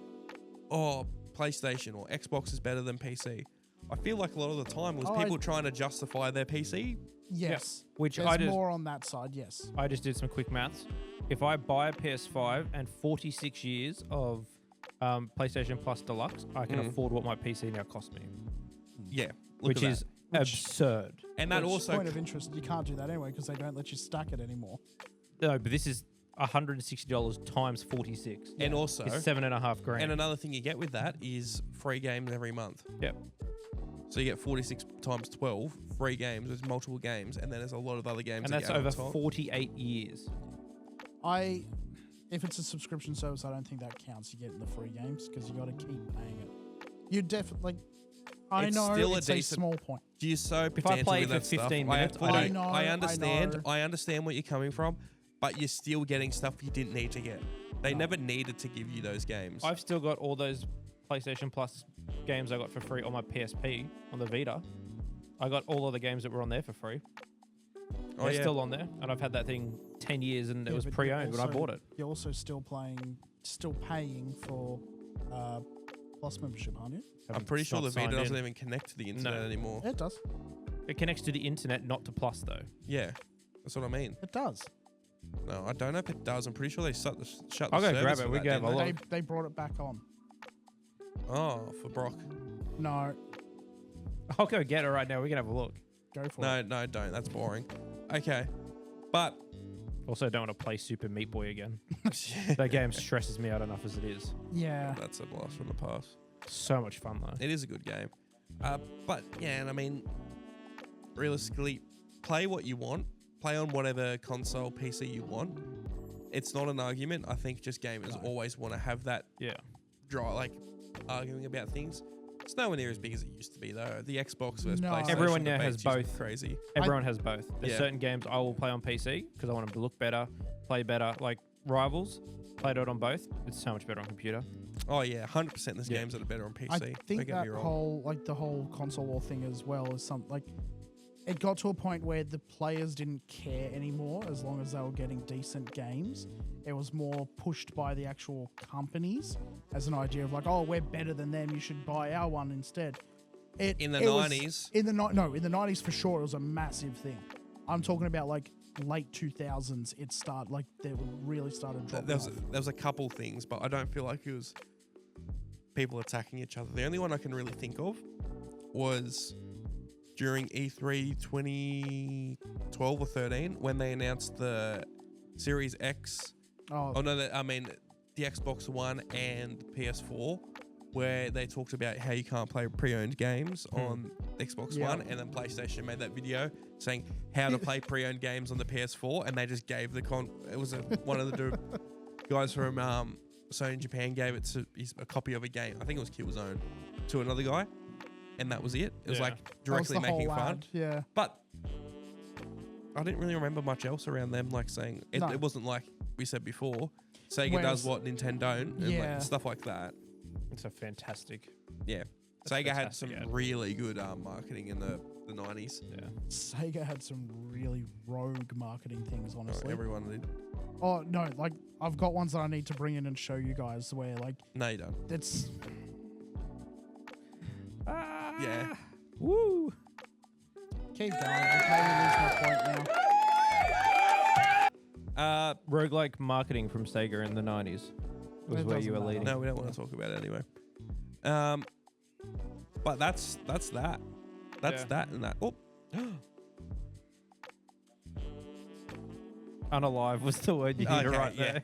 PlayStation or Xbox is better than PC. I feel like a lot of the time was people trying to justify their PC. Yes. Yeah. Which there's more on that side, yes. I just did some quick maths. If I buy a PS5 and 46 years of PlayStation Plus Deluxe, I can afford what my PC now costs me. Yeah. Which is absurd. And that also... point of interest, you can't do that anyway because they don't let you stack it anymore. No, but this is $160 times 46. And also... It's $7,500. And another thing you get with that is free games every month. Yep. So you get 46 times 12 free games. There's multiple games, and then there's a lot of other games. And that's over 48 years. If it's a subscription service, I don't think that counts. You get the free games because you got to keep paying it. You definitely... I know still it's a small point. You're so if I play for 15 minutes, I understand where you're coming from, but you're still getting stuff you didn't need to get. They never needed to give you those games. I've still got all those PlayStation Plus games I got for free on my PSP on the Vita. I got all of the games that were on there for free. They're still on there, and I've had that thing 10 years, and it was pre-owned when I bought it. You're also still paying for Plus membership, aren't you? I'm pretty sure the Vita doesn't even connect to the internet anymore. It does. It connects to the internet, not to Plus, though. Yeah, that's what I mean. It does. No, I don't know if it does. I'm pretty sure they shut the service. I'll go grab it. We can have a look. They brought it back on. Oh, for Brock. No. I'll go get it right now. We can have a look. Go for it. No, don't. That's boring. Okay. But... Also, don't want to play Super Meat Boy again. That game stresses me out enough as it is. Yeah. That's a blast from the past. So much fun, though. It is a good game. But yeah, and I mean, realistically, play what you want. Play on whatever console, PC you want. It's not an argument. I think just gamers always want to have that draw, like arguing about things. It's nowhere near as big as it used to be, though. The Xbox versus PlayStation. Everyone now has both. Crazy. Everyone has both. There's certain games I will play on PC because I want them to look better, play better. Like Rivals, played it on both. It's so much better on computer. Oh yeah, 100%. There's games that are better on PC. I think that the whole console war thing as well is it got to a point where the players didn't care anymore as long as they were getting decent games. It was more pushed by the actual companies as an idea of like, oh, we're better than them. You should buy our one instead. In the 90s? In the 90s for sure, it was a massive thing. I'm talking about like late 2000s. It started like they really started dropping there was a couple things, but I don't feel like it was people attacking each other. The only one I can really think of was during E3 2012 or 13 when they announced the Series X. The Xbox One and PS4, where they talked about how you can't play pre-owned games on Xbox One, and then PlayStation made that video saying how to play pre-owned games on the PS4, and they just gave it was one of the guys from Sony Japan gave it to a copy of a game. I think it was Killzone to another guy, and that was it. It was like directly making fun. Yeah, but I didn't really remember much else around them like saying it. It wasn't like we said before. Sega does what Nintendo don't, and like stuff like that. It's a fantastic. Yeah, Sega had some really good marketing in the 90s. Yeah, Sega had some really rogue marketing things. Honestly, everyone did. Oh no, like I've got ones that I need to bring in and show you guys. Where like no, you don't. It's yeah. Woo. Keep going. I can't lose my point now. Roguelike marketing from Sega in the 90s was where you were leading. No, we don't want to talk about it anyway. But that's that. That's that and that. Oh. Unalive was the word you needed right there.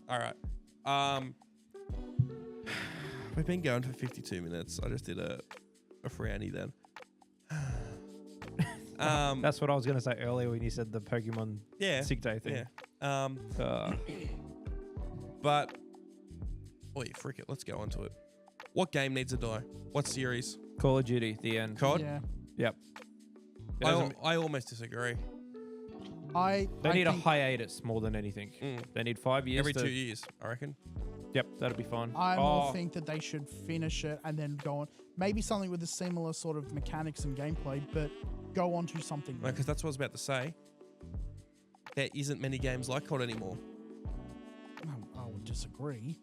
All right. We've been going for 52 minutes. I just did a frowny then. That's what I was going to say earlier when you said the Pokemon sick day thing. Yeah. But frick it. Let's go on to it. What game needs to die? What series? Call of Duty, the end. COD? Yeah. Yep. I almost disagree. They need a hiatus more than anything. They need 5 years. Every 2 years, I reckon. Yep, that'd be fine. I more think that they should finish it and then go on. Maybe something with a similar sort of mechanics and gameplay, but go on to something. No, because that's what I was about to say. There isn't many games like COD anymore. I would disagree.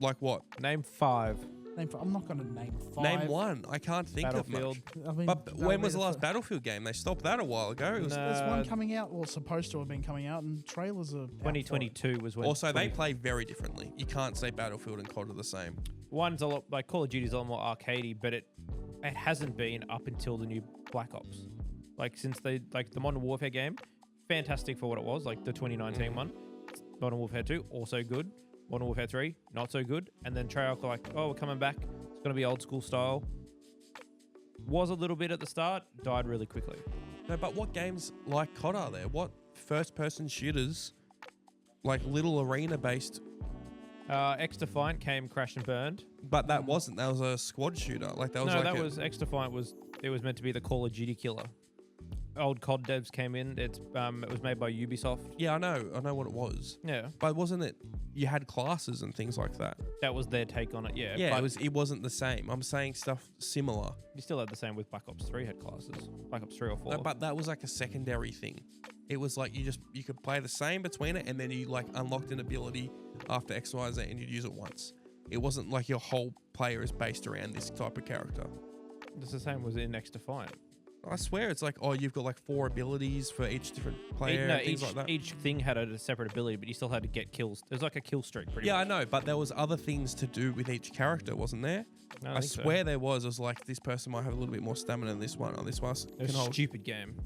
Like what? Name 5. I'm not going to name 5. Name 1. I can't think of much. I mean, but when was the last Battlefield game? They stopped that a while ago. There's one coming out, or supposed to have been coming out, and trailers are 2022 was when. Also, they play very differently. You can't say Battlefield and COD are the same. One's a lot like Call of Duty's a lot more arcadey, but it hasn't been up until the new Black Ops. Like since the Modern Warfare game, fantastic for what it was, like the 2019 one. Modern Warfare 2, also good. Modern Warfare 3, not so good. And then Treyarch were like, we're coming back. It's going to be old school style. Was a little bit at the start, died really quickly. No, but what games like COD are there? What first-person shooters, like little arena-based? X-Defiant came, crashed and burned. But that wasn't. That was a squad shooter. Was X-Defiant was meant to be the Call of Duty killer. Old COD devs came in. It was made by Ubisoft. Yeah, I know what it was. Yeah, but wasn't it? You had classes and things like that. That was their take on it. Yeah, yeah. It wasn't the same. I'm saying stuff similar. You still had the same with Black Ops 3 had classes. Black Ops 3 or 4. No, but that was like a secondary thing. It was like you could play the same between it, and then you like unlocked an ability after X, Y, Z, and you'd use it once. It wasn't like your whole player is based around this type of character. It's the same was in X-Defiant. I swear it's like, you've got like 4 abilities for each different player. Things like that. Each thing had a separate ability, but you still had to get kills. There's like a kill streak pretty much. I know, but there was other things to do with each character, wasn't there? No, I swear there was. It was like, this person might have a little bit more stamina than this one, or this one can hold. Stupid game.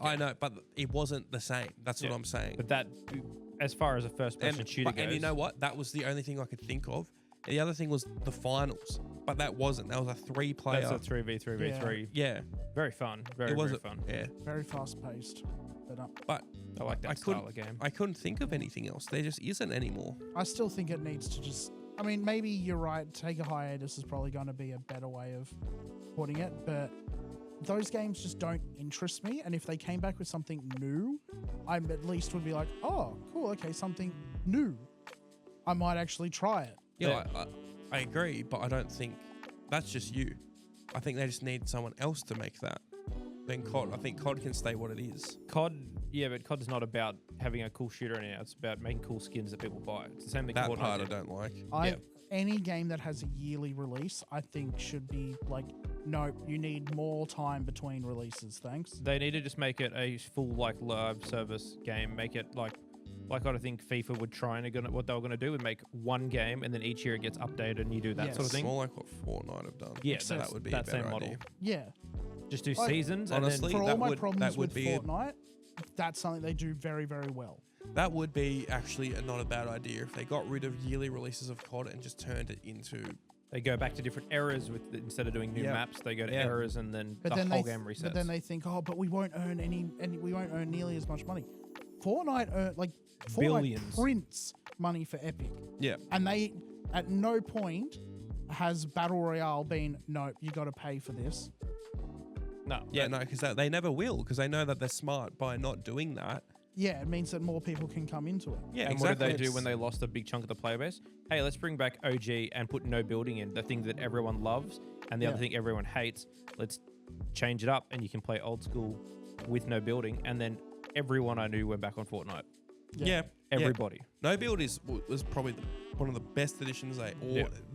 I know, but it wasn't the same. That's what I'm saying. But that, as far as a first-person shooter goes... And you know what? That was the only thing I could think of. And the other thing was the finals. but that wasn't. That was a 3-player. That's a 3v3v3. Yeah. Very fun. Very fun. Yeah. Very fast paced. But I like that style of game. I couldn't think of anything else. There just isn't anymore. I still think it needs to just. I mean, maybe you're right. Take a hiatus is probably going to be a better way of putting it, but those games just don't interest me. And if they came back with something new, I at least would be like, oh, cool, okay, something new. I might actually try it. Yeah, I agree, but I don't think that's just you. I think they just need someone else to make that. Then COD. I think COD can stay what it is. COD, yeah, but COD's not about having a cool shooter in it. It's about making cool skins that people buy. It's the same thing. That part I don't like. Any game that has a yearly release, I think should be like, no, you need more time between releases. Thanks. They need to just make it a full like live service game. Make it like I think FIFA would try and what they were going to do would make one game and then each year it gets updated and you do that sort of thing. More like what Fortnite have done. Yeah, that would be a better idea. Yeah. Just do seasons. Honestly, for all my problems with be Fortnite, that's something they do very, very well. That would be actually not a bad idea if they got rid of yearly releases of COD and just turned it into. They go back to different eras instead of doing new maps. They go to eras and then the whole game resets. But then they think, but we won't earn we won't earn nearly as much money. Fortnite billions. Prints money for Epic. Yeah. And they at no point has Battle Royale been, no, you got to pay for this. No. Yeah, no, because they never will, because they know that they're smart by not doing that. Yeah, it means that more people can come into it. Yeah, and exactly. what did they do when they lost a big chunk of the player base? Hey, let's bring back OG and put no building in, the thing that everyone loves and the other thing everyone hates. Let's change it up and you can play old school with no building. And then everyone I knew went back on Fortnite. Yeah. Everybody. No build was probably one of the best additions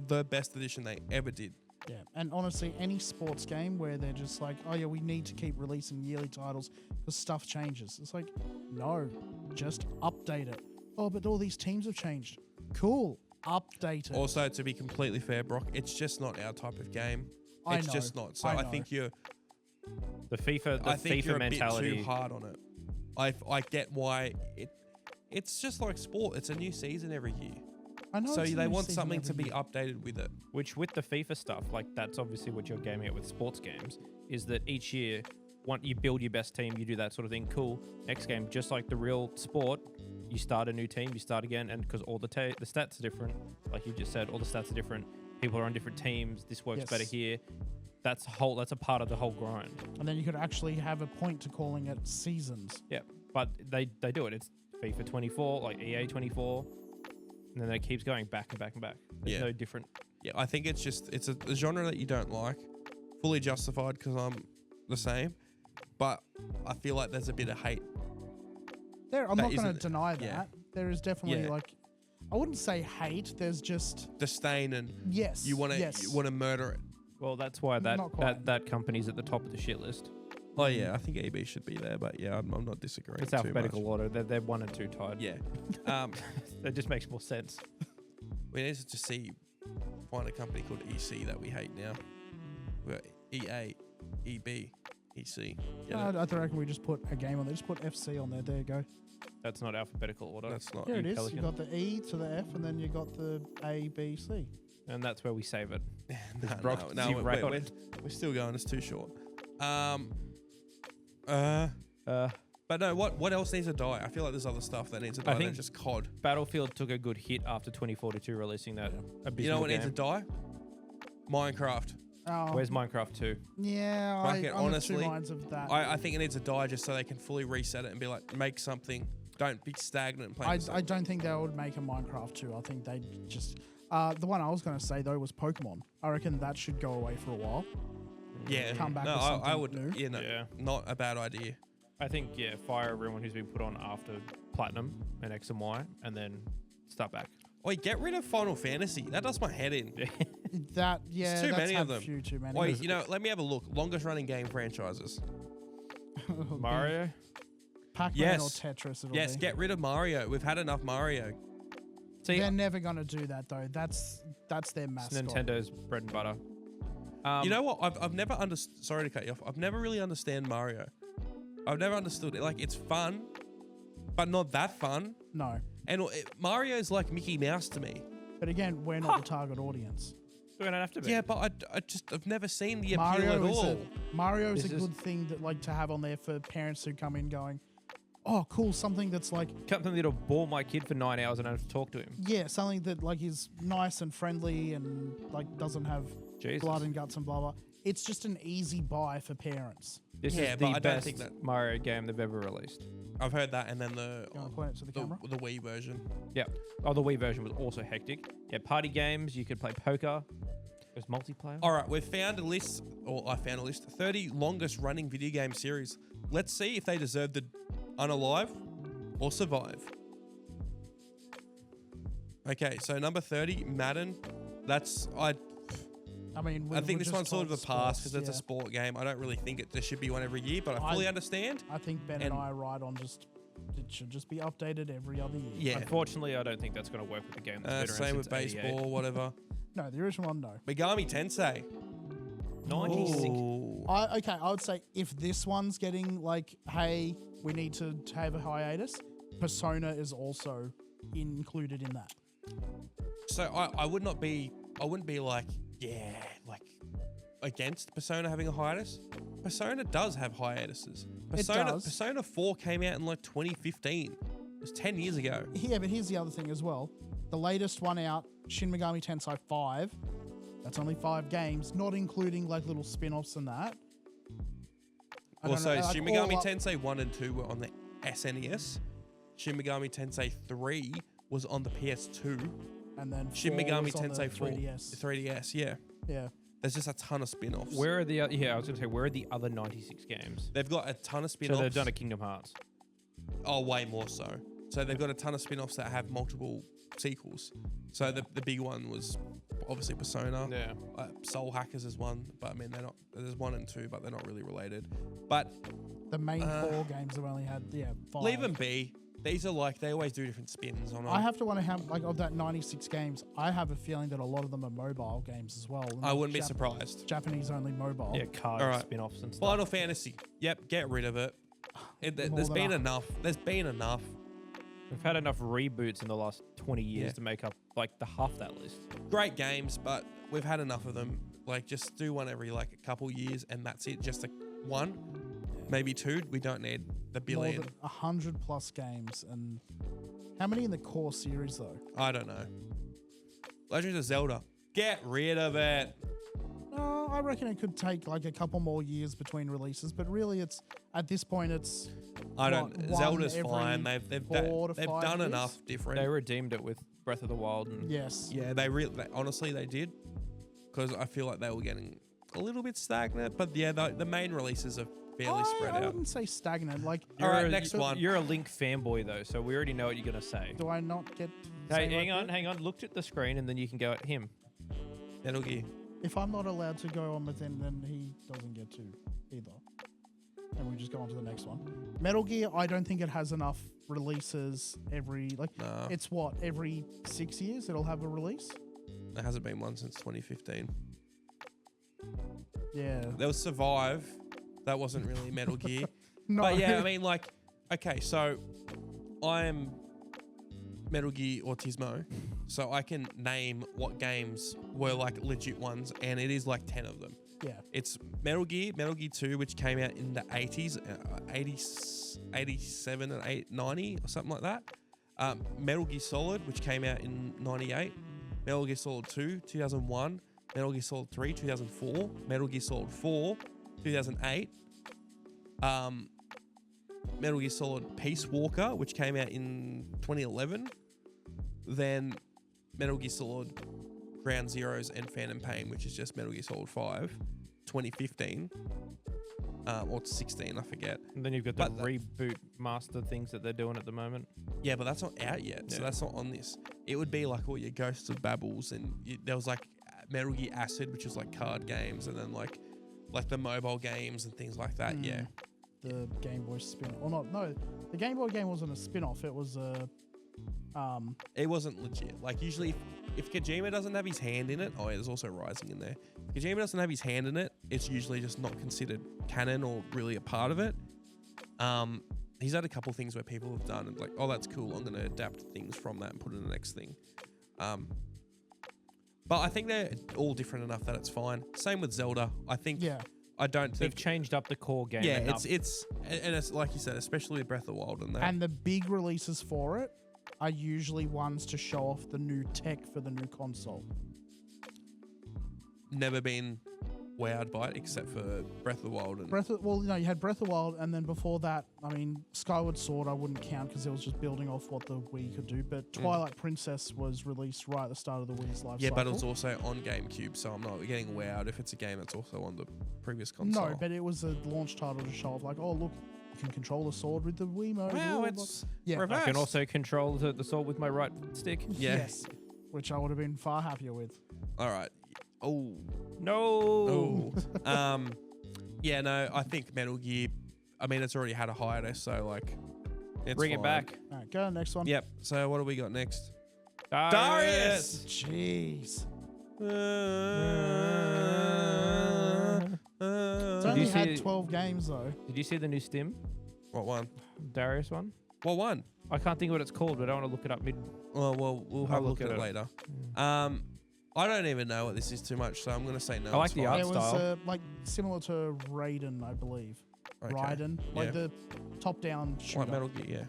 the best addition they ever did. Yeah, and honestly, any sports game where they're just like, oh yeah, we need to keep releasing yearly titles because stuff changes. It's like, no, just update it. Oh, but all these teams have changed. Cool, update it. Also, to be completely fair, Brock, it's just not our type of game. It's just not. So I think you're... The FIFA you're mentality. A bit too hard on it. I get why it's just like sport. It's a new season every year. I know. So they want something to be updated with it. Which with the FIFA stuff, like that's obviously what you're gaming at with sports games, is that each year, you build your best team, you do that sort of thing. Cool. Next game, just like the real sport, you start a new team, you start again, and because all the stats are different, like you just said, all the stats are different. People are on different teams. This works better here. That's a part of the whole grind. And then you could actually have a point to calling it seasons. Yeah, but they do it. It's FIFA 24, like EA 24. And then it keeps going back and back and back. There's no different. Yeah, I think it's a genre that you don't like. Fully justified because I'm the same. But I feel like there's a bit of hate. I'm not going to deny that. Yeah. There is definitely I wouldn't say hate. There's just disdain and you want to murder it. Well, that's why that company's at the top of the shit list. Oh yeah, I think EB should be there, but yeah, I'm not disagreeing. It's alphabetical order. They're 1 and 2 tied. Yeah, that just makes more sense. We need to find a company called EC that we hate now. We got EA, EB, EC. I reckon we just put a game on there. Just put FC on there. There you go. That's not alphabetical order. That's not. Yeah, it is. You got the E to the F, and then you got the A, B, C. And that's where we save it. No, we're still going. It's too short. But no, what else needs to die? I feel like there's other stuff that needs to die. I think just COD. Battlefield took a good hit after 2042 releasing that. You know what needs to die? Minecraft. Oh. Where's Minecraft 2? Yeah, I'm honestly, of 2 minds of that. I think it needs to die just so they can fully reset it and be like, make something. Don't be stagnant and play. I don't think they would make a Minecraft 2. I think they just. The one I was going to say though was Pokemon. I reckon that should go away for a while. Yeah. Come back. No, with I would. New. Yeah, not a bad idea. I think fire everyone who's been put on after Platinum and X and Y, and then start back. Oi, get rid of Final Fantasy. That does my head in. There's too many of them. Few too many. Oi, let me have a look. Longest running game franchises. Mario. Pac-Man or Tetris. Yes, get rid of Mario. We've had enough Mario. See, they're never going to do that though. That's their mascot. It's Nintendo's bread and butter. You know what? I've never understood. Sorry to cut you off. I've never really understand Mario. I've never understood it. Like, it's fun, but not that fun. No. And Mario's like Mickey Mouse to me. But again, we're not the target audience. We don't have to be. Yeah, but I've never seen the appeal Mario at is all. Mario is This a is- good thing that like to have on there for parents who come in going, oh, cool, something that's like, Something that'll bore my kid for 9 hours and I don't have to talk to him. yeah, something that like is nice and friendly and like doesn't have Jesus. blood and guts and blah blah. It's just an easy buy for parents. This Yeah, is but I the don't best think that- Mario game they've ever released. I've heard that, and then the You want to point it to the camera? the Wii version. Yeah. Oh, the Wii version was also hectic. Yeah, party games. You could play poker. There's multiplayer. All right, we've found a list, or I found a list, 30 longest running video game series. Let's see if they deserve the unalive or survive. Okay, so number 30, Madden. I mean, I think this one's sort of a pass because it's a sport. sport game. I don't really think there should be one every year, but I fully understand. I think Ben and I are right on just it should just be updated every other year. Yeah. Unfortunately, I don't think that's going to work with the game that's been around Same with since 88. baseball, whatever. No, the original one, no. Megami Tensei. 96. Ooh. I would say if this one's getting like, hey, we need to have a hiatus, Persona is also included in that. So I wouldn't be like, yeah, like against Persona having a hiatus. Persona does have hiatuses. does. Persona 4 came out in like 2015. It was 10 years ago. Yeah, but here's the other thing as well. The latest one out, Shin Megami Tensei 5, that's only 5 games, not including like little spin-offs and that. I don't Also, know, like, Shin all Megami up- Tensei 1 and 2 were on the SNES. Shin Megami Tensei 3 was on the PS2. and then Shin 4 Megami was on the Tensei 4. 3DS. The 3DS, yeah. Yeah. There's just a ton of spin-offs. Where are the I was going to say, where are the other 96 games? They've got a ton of So spin-offs. they've done a Kingdom Hearts. Oh, way more so. So they've got a ton of spin-offs that have multiple sequels. So the big one was obviously Persona. Yeah. Soul Hackers is one, but I mean they're not. There's 1 and 2, but they're not really related. But The main 4 games have only had 5. leave them be. These are like they always do different spins on them. I have to wonder how, like, of that 96 games, I have a feeling that a lot of them are mobile games as well. I wouldn't be surprised. Japanese only mobile. Yeah, card All right. spin-offs and stuff. Final Fantasy. Yep, get rid of it. There's than been a- enough. There's been enough. We've had enough reboots in the last 20 years Yeah. to make up like the half that list. Great games, but we've had enough of them. Like just do one every like a couple years, and that's it. Just one, maybe 2. We don't need the More billion. than 100 plus games. And how many in the core series, though? I don't know. Legend of Zelda. Get rid of it. I reckon it could take like a couple more years between releases, but really it's, at this point, it's I don't. one Zelda's every fine. They've 4 to they've 5 done years? enough different. They redeemed it with Breath of the Wild. And yes. Yeah, they honestly they did, because I feel like they were getting a little bit stagnant. But yeah, the main releases are fairly spread I out. wouldn't say stagnant. Like, All right, next you- one. You're a Link fanboy though, so we already know what you're gonna say. do I not get? Hey, say hang like on, that? hang on. Look at the screen and then you can go at him. Metal Gear. If I'm not allowed to go on with him, then he doesn't get to either. And we just go on to the next one. Metal Gear, I don't think it has enough releases every, like, Nah. it's what, every 6 years it'll have a release? There hasn't been one since 2015. Yeah. There was Survive. That wasn't really Metal Gear. No. But yeah, I mean, like, okay, so I'm Metal Gear Autismo, so I can name what games were like legit ones, and it is like 10 of them. Yeah. It's Metal Gear 2, which came out in the 80s, 87 and 90 or something like that. Metal Gear Solid, which came out in 98. Metal Gear Solid 2, 2001. Metal Gear Solid 3, 2004. Metal Gear Solid 4, 2008. Metal Gear Solid Peace Walker, which came out in 2011. Then Metal Gear Solid Ground Zeroes and Phantom Pain, which is just Metal Gear Solid 5, 2015. Or 16, I forget. And then you've got the But reboot master things that they're doing at the moment. Yeah, but that's not out yet, so Yeah. that's not on this. It would be like all your Ghosts of Babels, and there was like Metal Gear Acid, which was like card games, and then like the mobile games and things like that. Yeah. The Game Boy spin, or not? No, the Game Boy game wasn't a spin-off. It was a, It wasn't legit. Like usually, if Kojima doesn't have his hand in it, oh, yeah, there's also Rising in there. If Kojima doesn't have his hand in it, it's usually just not considered canon or really a part of it. He's had a couple things where people have done and like, oh, that's cool. I'm going to adapt things from that and put it in the next thing. But I think they're all different enough that it's fine. Same with Zelda. I think. Yeah. I don't They've think. changed up the core game. Yeah, enough. it's like you said, especially with Breath of the Wild and that. And the big releases for it are usually ones to show off the new tech for the new console. Never been wowed by it except for Breath of the Wild. And You had Breath of the Wild, and then before that, I mean, Skyward Sword I wouldn't count because it was just building off what the Wii could do. But Twilight Princess was released right at the start of the Wii's life cycle. but it was also on GameCube, so I'm not getting wowed if it's a game that's also on the previous console. No, but it was a launch title to show off, like, oh look, you can control the sword with the Wiimote. Wow, Oh, it's yeah. reversed. I can also control the sword with my right stick. Yeah. Yes, which I would have been far happier with. All right. Oh. No. Oh. Yeah, no, I think Metal Gear, I mean, it's already had a hiatus, so, like, it's Bring it fine. back. All right, go next one. Yep. So what do we got next? Darius. Jeez. It's Did only you had see- 12 games though. Did you see the new Stim? What one? Darius one? What one? I can't think of what it's called, but I don't want to look it up mid. Well, we'll have a look at it later. I don't even know what this is too much, so I'm going to say no. I like it's the fine. art It was style. like similar to Raiden, I believe. Okay. Raiden, like Yeah. the top-down shooter. Like Metal Gear,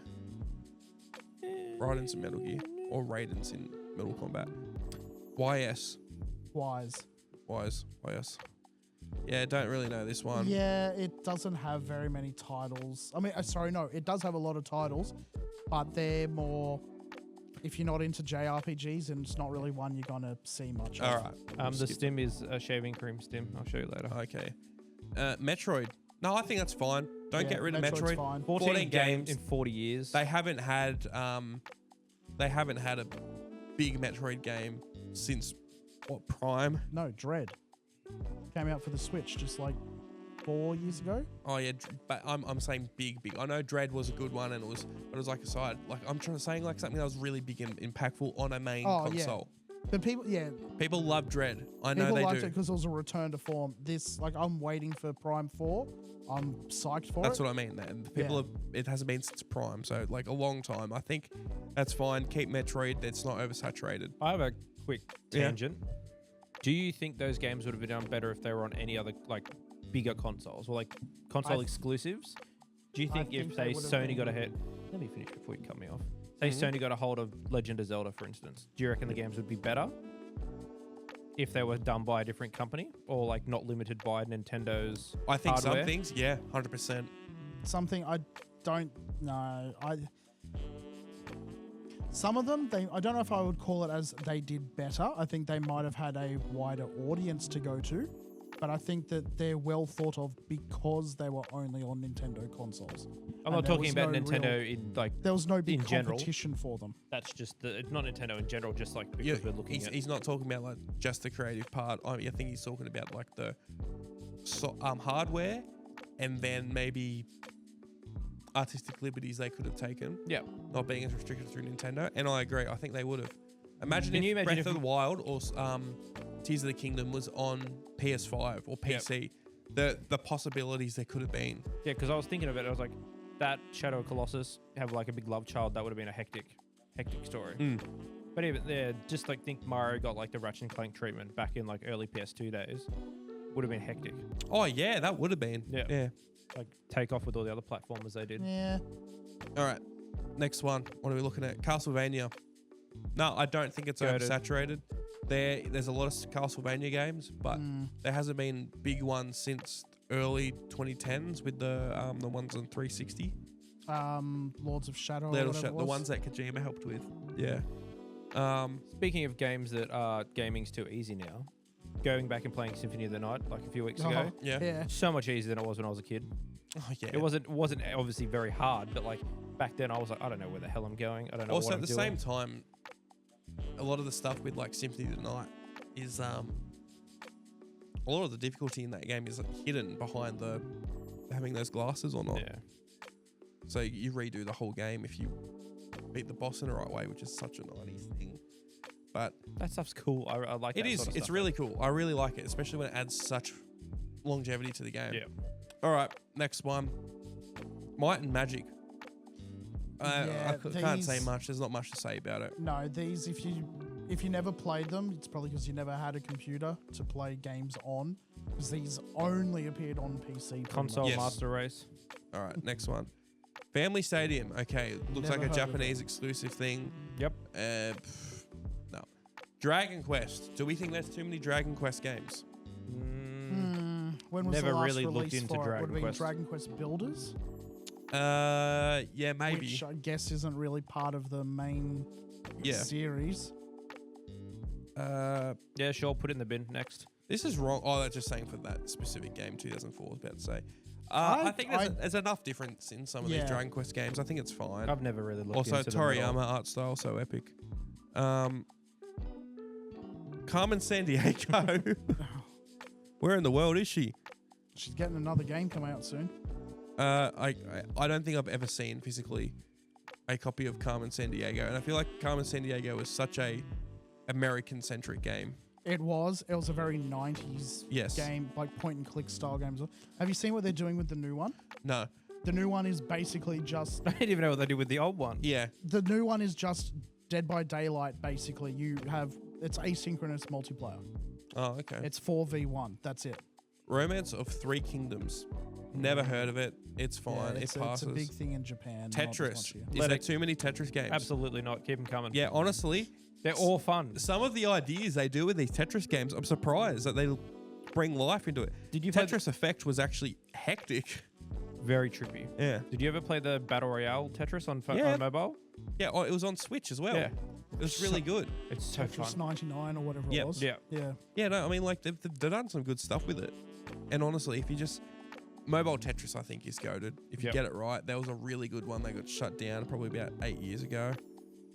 yeah. Raiden's in Metal Gear. Or Raiden's in Mortal Kombat. YS. Wise. YS. Yeah, don't really know this one. Yeah, it doesn't have very many titles. I mean, sorry, no, it does have a lot of titles, but they're more. If you're not into JRPGs, and it's not really one you're gonna see much All of. right. The Stim is a shaving cream Stim. I'll show you later. Okay. Metroid. No, I think that's fine. Don't Yeah, get rid of Metroid's Metroid. fine. 14 games in 40 years. They haven't had a big Metroid game since what, Prime? No, Dread came out for the Switch just like 4 years ago. Oh yeah, but I'm saying big. I know Dread was a good one, and it was like a side. Like I'm trying to say like something that was really big and impactful on a main console. But People love Dread. I know people they liked do. it because it was a return to form. This, like, I'm waiting for Prime 4. I'm psyched for That's it. what I mean. Man. People it hasn't been since Prime, so like a long time. I think that's fine. Keep Metroid. It's not oversaturated. I have a quick tangent. Do you think those games would have been done better if they were on any other like bigger consoles or like console exclusives? Do you think if they say would have Sony been- got ahead? Let me finish before you cut me off. Say Sony got a hold of Legend of Zelda, for instance. Do you reckon the games would be better if they were done by a different company or like not limited by Nintendo's I think hardware? some things, yeah, 100%. Something I don't know. Some of them, I don't know if I would call it as they did better. I think they might have had a wider audience to go to, but I think that they're well thought of because they were only on Nintendo consoles. I'm And not there talking was about no Nintendo real- in like There was no big in general. competition for them. that's just not Nintendo in general. Just like because Yeah, we're looking at he's not talking about like just the creative part. I think he's talking about like the hardware, and then maybe artistic liberties they could have taken. yeah. Not being as restricted through Nintendo, and I agree. I think they would have. Imagine Can if you imagine Breath if of the Wild or Tears of the Kingdom was on PS5 or PC. The possibilities there could have been. Yeah, because I was thinking of it. I was like, that Shadow of Colossus have like a big love child. That would have been a hectic story. But even there, just like think Mario got like the Ratchet and Clank treatment back in like early PS2 days. Would have been hectic. Oh yeah, that would have been. Yeah. Like take off with all the other platformers they did. Yeah. All right. Next one. What are we looking at? Castlevania. No, I don't think it's Goated. oversaturated. There's a lot of Castlevania games, but there hasn't been big ones since early 2010s with the ones on 360. Lords of Shadow. Little or whatever it the was. ones that Kojima helped with. Yeah. Speaking of games that are gaming's too easy now, going back and playing Symphony of the Night like a few weeks ago, Yeah. so much easier than it was when I was a kid. Oh yeah. It wasn't obviously very hard, but like back then I was like, I don't know where the hell I'm going. I don't know Also, what at I'm the doing. same time, a lot of the stuff with like Symphony of the Night is a lot of the difficulty in that game is hidden behind the having those glasses or not. Yeah. So you redo the whole game if you beat the boss in the right way, which is such a 90s thing. But That stuff's cool. I like it that is. sort of It's stuff. really cool. I really like it, especially when it adds such longevity to the game. Yeah. All right, next one. Might and Magic. I can't say these- much. There's not much to say about it. No, these, if you if you never played them, it's probably because you never had a computer to play games on. Because these only appeared on PC. pretty Console much. Yes. Master Race. All right, next one. Family Stadium. Okay, looks Never like a heard of Japanese exclusive thing. Yep. No. Dragon Quest. Do we think there's too many Dragon Quest games? When was Never the last really looked release into for it? Dragon Would have been Quest. Dragon Quest Builders, Yeah, maybe. which I guess isn't really part of the main Yeah. series. Yeah, sure. Put it in the bin next. This is wrong. Oh, that's just saying for that specific game, 2004. I was about to say. I think there's enough difference in some of these Yeah. Dragon Quest games. I think it's fine. I've never really looked Also, into them at all. Toriyama art style, so epic. Carmen Sandiego. Where in the world is she? She's getting another game coming out soon. I don't think I've ever seen physically a copy of Carmen Sandiego, and I feel like Carmen Sandiego was such a American-centric game. It was a very 90s Yes. game, like point and click style games. Have you seen what they're doing with the new one? No. The new one is basically just I didn't even know what they did with the old one. Yeah. the new one is just Dead by Daylight. Basically, it's asynchronous multiplayer. Oh, okay. It's 4v1. That's it. Romance of Three Kingdoms. Never heard of it. It's fine. Yeah, it it's passes. a big thing in Japan. not as Tetris. much here. Is Let there it- too many Tetris games? Absolutely not. Keep them coming. Yeah, honestly, They're all fun. some of the ideas they do with these Tetris games, I'm surprised that they bring life into it. Did you play Tetris Effect was actually hectic. Very trippy. Yeah. Did you ever play the Battle Royale Tetris on Yeah. on mobile? Yeah, oh, it was on Switch as well. Yeah. It was really good. It's so Tetris fun. 99 or whatever Yep. it was. Yeah. Yeah. Yeah, no, I mean, like, they've done some good stuff with it. And honestly, if you just... Mobile Tetris, I think, is goated. If you Yep. get it right, that was a really good one. They got shut down probably about 8 years ago.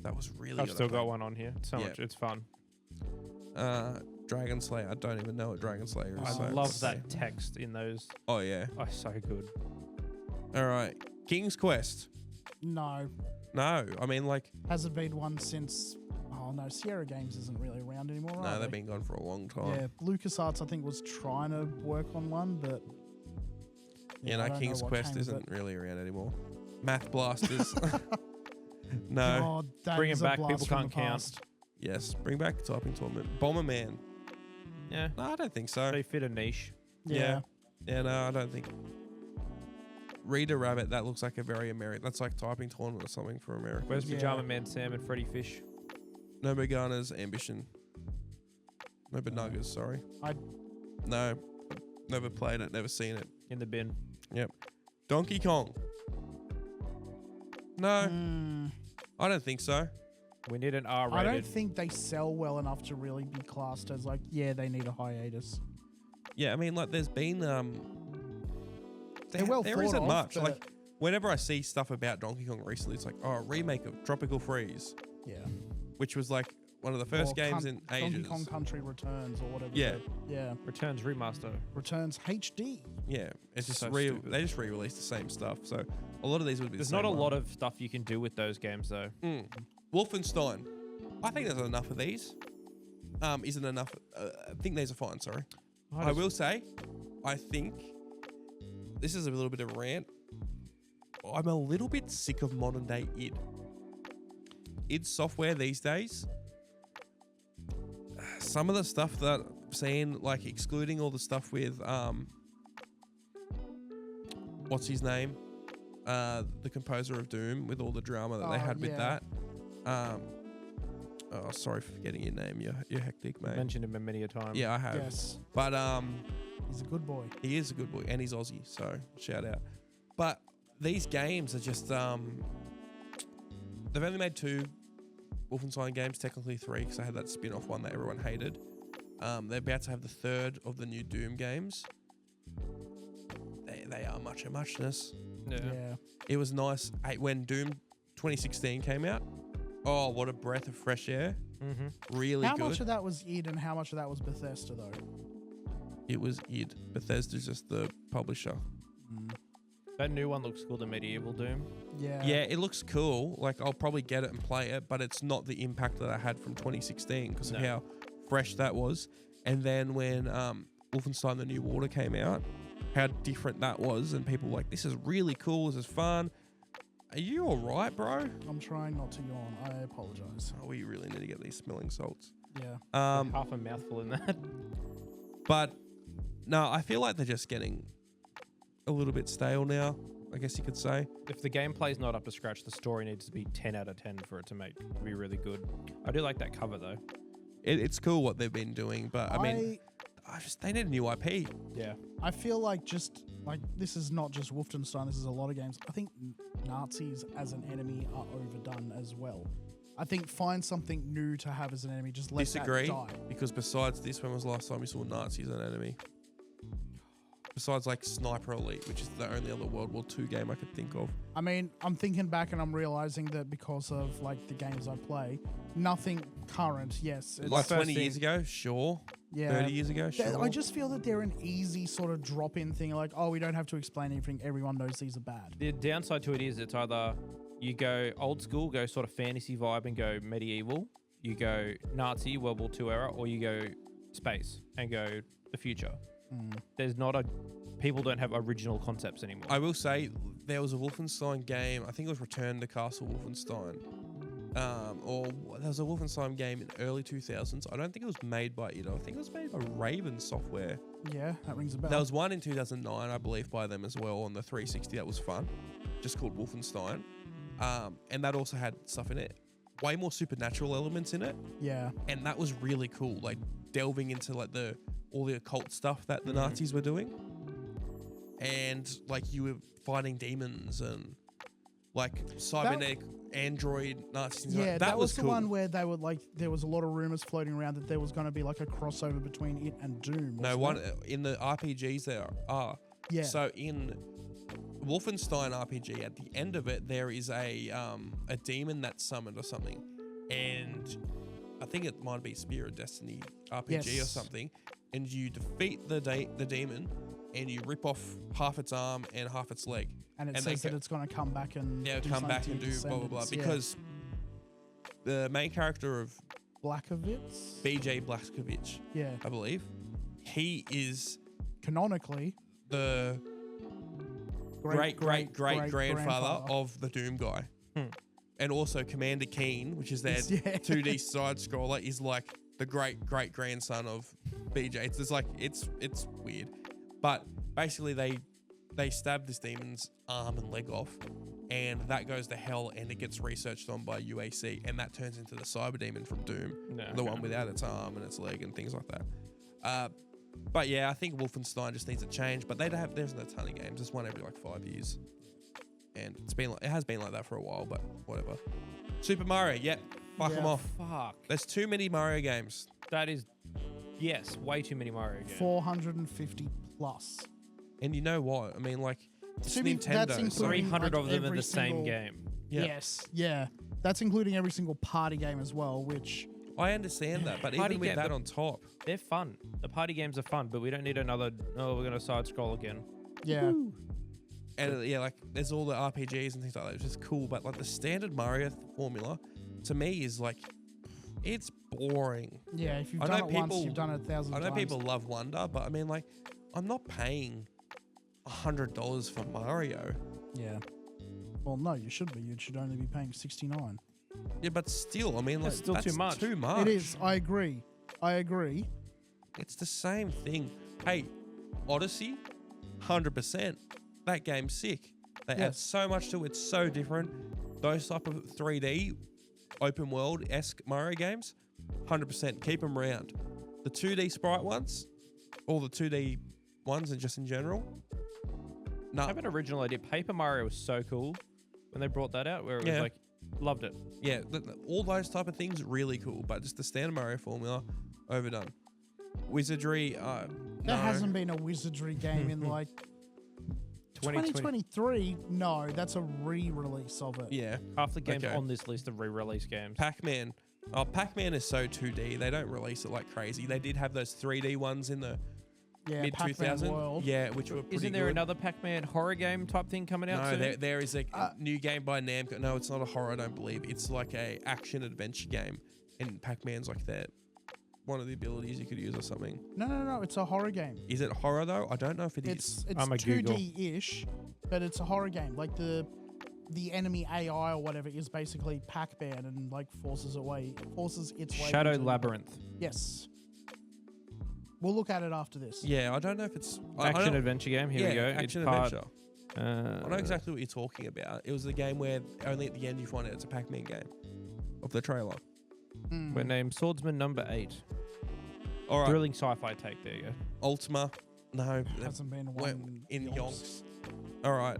That was really I've good. still got one on here. So Yeah. much. It's fun. Dragon Slayer. I don't even know what Dragon Slayer is. I so love it's- that text in those. Oh, yeah. Oh, so good. All right. King's Quest. No. No, I mean, like, Hasn't been one since. Oh no, Sierra Games isn't really around anymore. no, are they've they? been gone for a long time. Yeah, LucasArts I think was trying to work on one, but Yeah, I no, don't King's know what Quest came of isn't it. really around anymore. Math Blasters. No. God, that Bring is it a back, blast people from can't the count. past. Yes, bring back Typing Tournament. Bomberman. Yeah. No, I don't think so. They fit a niche. Yeah. Yeah, no, I don't think. Reader Rabbit, that looks like a very American. That's like Typing Tournament or something for America. Where's Yeah. Pajama Man Sam and Freddy Fish? No Morgana's Ambition. No Benuggers, sorry. No, never played it, never seen it. In the bin. Yep. Donkey Kong. No, Mm, I don't think so. We need an I don't R-rated. think they sell well enough to really be classed as like, yeah, they need a hiatus. Yeah, I mean, like, there's been They're well there thought isn't of, much. but- Like, whenever I see stuff about Donkey Kong recently, it's like, oh, a remake of Tropical Freeze, Yeah. which was like one of the first Or games in ages. Donkey Kong Country Returns or whatever. Yeah. Yeah. Returns remaster. Returns HD. Yeah, it's just So they stupid. just re-released the same stuff. So a lot of these would be. There's the not same a lot of stuff you can do with those games though. Wolfenstein. I think there's enough of these. Isn't enough. I think these are fine. Sorry. I will say, I think this is a little bit of a rant. I'm a little bit sick of modern day id. Id software these days. Some of the stuff that I'm seeing, like excluding all the stuff with what's his name, the composer of Doom, with all the drama that they had with yeah. that. Oh, sorry for forgetting your name. You're hectic, mate. Mentioned him many a time. Yeah, I have. Yes. But He's a good boy. he is a good boy, and he's Aussie, so shout out. But these games are just they've only made 2 Wolfenstein games, technically 3, because I had that spin-off one that everyone hated. They're about to have the 3rd of the new Doom games. They are much of muchness. Yeah. It was nice when Doom 2016 came out. Oh, what a breath of fresh air. Mm-hmm. Really How good. much of that was id and how much of that was Bethesda though? It was id. Bethesda's just the publisher. That new one looks cool, the Medieval Doom. Yeah. Yeah, it looks cool. Like, I'll probably get it and play it, but it's not the impact that I had from 2016 because of No. how fresh that was. And then when Wolfenstein The New Order came out, how different that was, and people were like, this is really cool, this is fun. Are you all right, bro? I'm trying not to yawn. I apologize. Oh, we really need to get these smelling salts. Yeah. Half a mouthful in that. But no, I feel like they're just getting a little bit stale now, I guess you could say. If the gameplay's not up to scratch, the story needs to be 10 out of 10 for it to be really good. I do like that cover though. It's cool what they've been doing, but I mean, they need a new IP. Yeah. I feel like this is not just Wolfenstein, this is a lot of games. I think Nazis as an enemy are overdone as well. I think find something new to have as an enemy, just let Disagree, that die. because besides this, when was the last time you saw Nazis as an enemy? Besides like Sniper Elite, which is the only other World War II game I could think of. I mean, I'm thinking back and I'm realizing that because of like the games I play, nothing current, yes. It's Like 20 years ago, sure. Yeah. 30 years ago, sure. I just feel that they're an easy sort of drop-in thing. Like, oh, we don't have to explain anything. Everyone knows these are bad. The downside to it is it's either you go old school, go sort of fantasy vibe and go medieval. You go Nazi, World War II era, or you go space and go the future. There's not people don't have original concepts anymore. I will say there was a Wolfenstein game, I think it was Return to Castle Wolfenstein. Or there was a Wolfenstein game in early 2000s. I don't think it was made by id. I think it was made by Raven Software. Yeah, that rings a bell. There was one in 2009, I believe, by them as well on the 360 that was fun, just called Wolfenstein. And that also had stuff in it, way more supernatural elements in it. Yeah. And that was really cool, like delving into like all the occult stuff that the Nazis were doing. And like you were fighting demons and like cybernetic android Nazis. Yeah, that was the cool. one where they were like, there was a lot of rumors floating around that there was going to be like a crossover between it and Doom. No, wasn't it? in the RPGs there are. Yeah. So in Wolfenstein RPG, at the end of it, there is a demon that's summoned or something, and I think it might be Spear of Destiny RPG or something, and you defeat the demon, and you rip off half its arm and half its leg. And it says that it's going to come back and do come back and do blah blah blah, because the main character of Blachowicz, BJ Blachowicz, I believe, he is canonically the great grandfather of the Doom guy. And also Commander Keen, which is their 2D side scroller, is like the great grandson of BJ. It's like it's weird, but basically they stab this demon's arm and leg off, and that goes to hell, and it gets researched on by UAC, and that turns into the cyber demon from Doom, the one without its arm and its leg and things like that. But yeah, I think Wolfenstein just needs a change. But there's a ton of games. There's one every like 5 years, and it has been like that for a while. But whatever. Super Mario, fuck them off. Fuck. There's too many Mario games. That is, yes, way too many Mario games. 450 plus. And you know what? I mean, like, it's Nintendo. That's including 300 of them in the single same game. Yeah. Yes, yeah. That's including every single party game as well, which... I understand that, but Party even with game, that but on top... They're fun. The party games are fun, but we don't need another, we're going to side scroll again. Yeah. Woo. And like, there's all the RPGs and things like that, which is cool, but like the standard Mario formula, to me, is like, it's boring. Yeah, if you've done it once, you've done it 1,000 times. I know people love Wonder, but I mean, like, I'm not paying $100 for Mario. Yeah. Well, no, you should be. You should only be paying $69. Yeah, but still, I mean, like, That's still that's too much. Too much. It is. I agree. It's the same thing. Hey, Odyssey, 100%. That game's sick. They add so much to it. It's so different. Those type of 3D, open world-esque Mario games, 100%. Keep them around. The 2D sprite ones, all the 2D ones and just in general, no. I have an original idea. Paper Mario was so cool when they brought that out, where it was like, loved it. Yeah, all those type of things, really cool. But just the standard Mario formula, overdone. Wizardry, There hasn't been a Wizardry game in like 2023. No, that's a re-release of it. Yeah. Half the games on this list of re-release games. Pac-Man. Oh, Pac-Man is so 2D. They don't release it like crazy. They did have those 3D ones in the mid Pac-Man 2000s. World. Yeah, which were pretty Isn't there good. another Pac-Man horror game type thing coming out soon? No, there is a new game by Namco. No, it's not a horror, I don't believe. It's like a action adventure game. And Pac-Man's like that. One of the abilities you could use or something. No. It's a horror game. Is it horror though? I don't know if it is. It's I'm a Google. 2D-ish, but it's a horror game. Like the the enemy AI or whatever is basically Pac-Man and like forces its way Shadow into- Labyrinth. Yes. We'll look at it after this. Yeah, I don't know if it's Action adventure game. Here we go. Action It's part, adventure. I know exactly what you're talking about. It was the game where only at the end you find out it's a Pac-Man game of the trailer. We're named Swordsman number 8. All right, Thrilling sci-fi take. There you go. Ultima. No, Hasn't been we're one in yonks. Yonks. All right,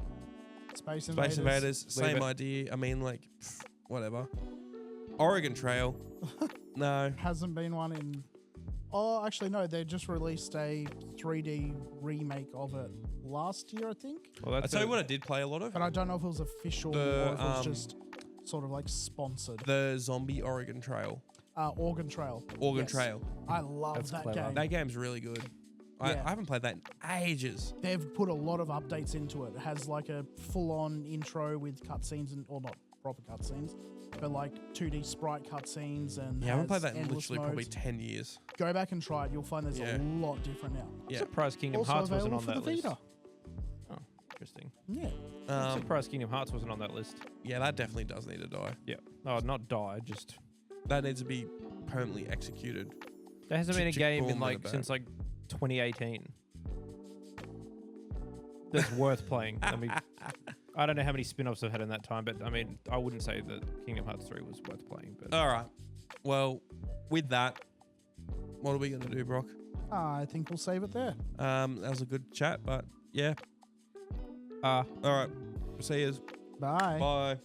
Space Space Invaders. Leave Same it. idea. I mean, like, whatever. Oregon Trail. No. Hasn't been one in. Oh, actually, no. They just released a 3D remake of it last year, I think. Well, I that's tell you what, I did play a lot of But I don't know if it was official The, or if it was just sort of like sponsored. the Zombie Oregon Trail. Oregon Trail. Oregon Yes. Trail. I love That's that clever. game. That game's really good. I Yeah. haven't played that in ages. They've put a lot of updates into it. It has like a full-on intro with cutscenes or not proper cutscenes, but like 2D sprite cutscenes and Yeah, I haven't has played that in endless literally probably modes. 10 years. Go back and try it. You'll find there's Yeah. a lot different now. I'm Yeah. surprised Kingdom Also Hearts wasn't available on for that the list. Vita. Oh, interesting. Yeah. I'm surprised Kingdom Hearts wasn't on that list. Yeah, that definitely does need to die. Yeah. Oh, not die. Just That needs to be permanently executed. there hasn't been a Chick game boom in in the like back. since like 2018 that's worth playing. I mean, I don't know how many spin-offs I've had in that time, but I mean, I wouldn't say that Kingdom Hearts 3 was worth playing. But All right. Well, with that, what are we going to do, Brock? I think we'll save it there. That was a good chat, but yeah. uh All right. See you. Bye. Bye.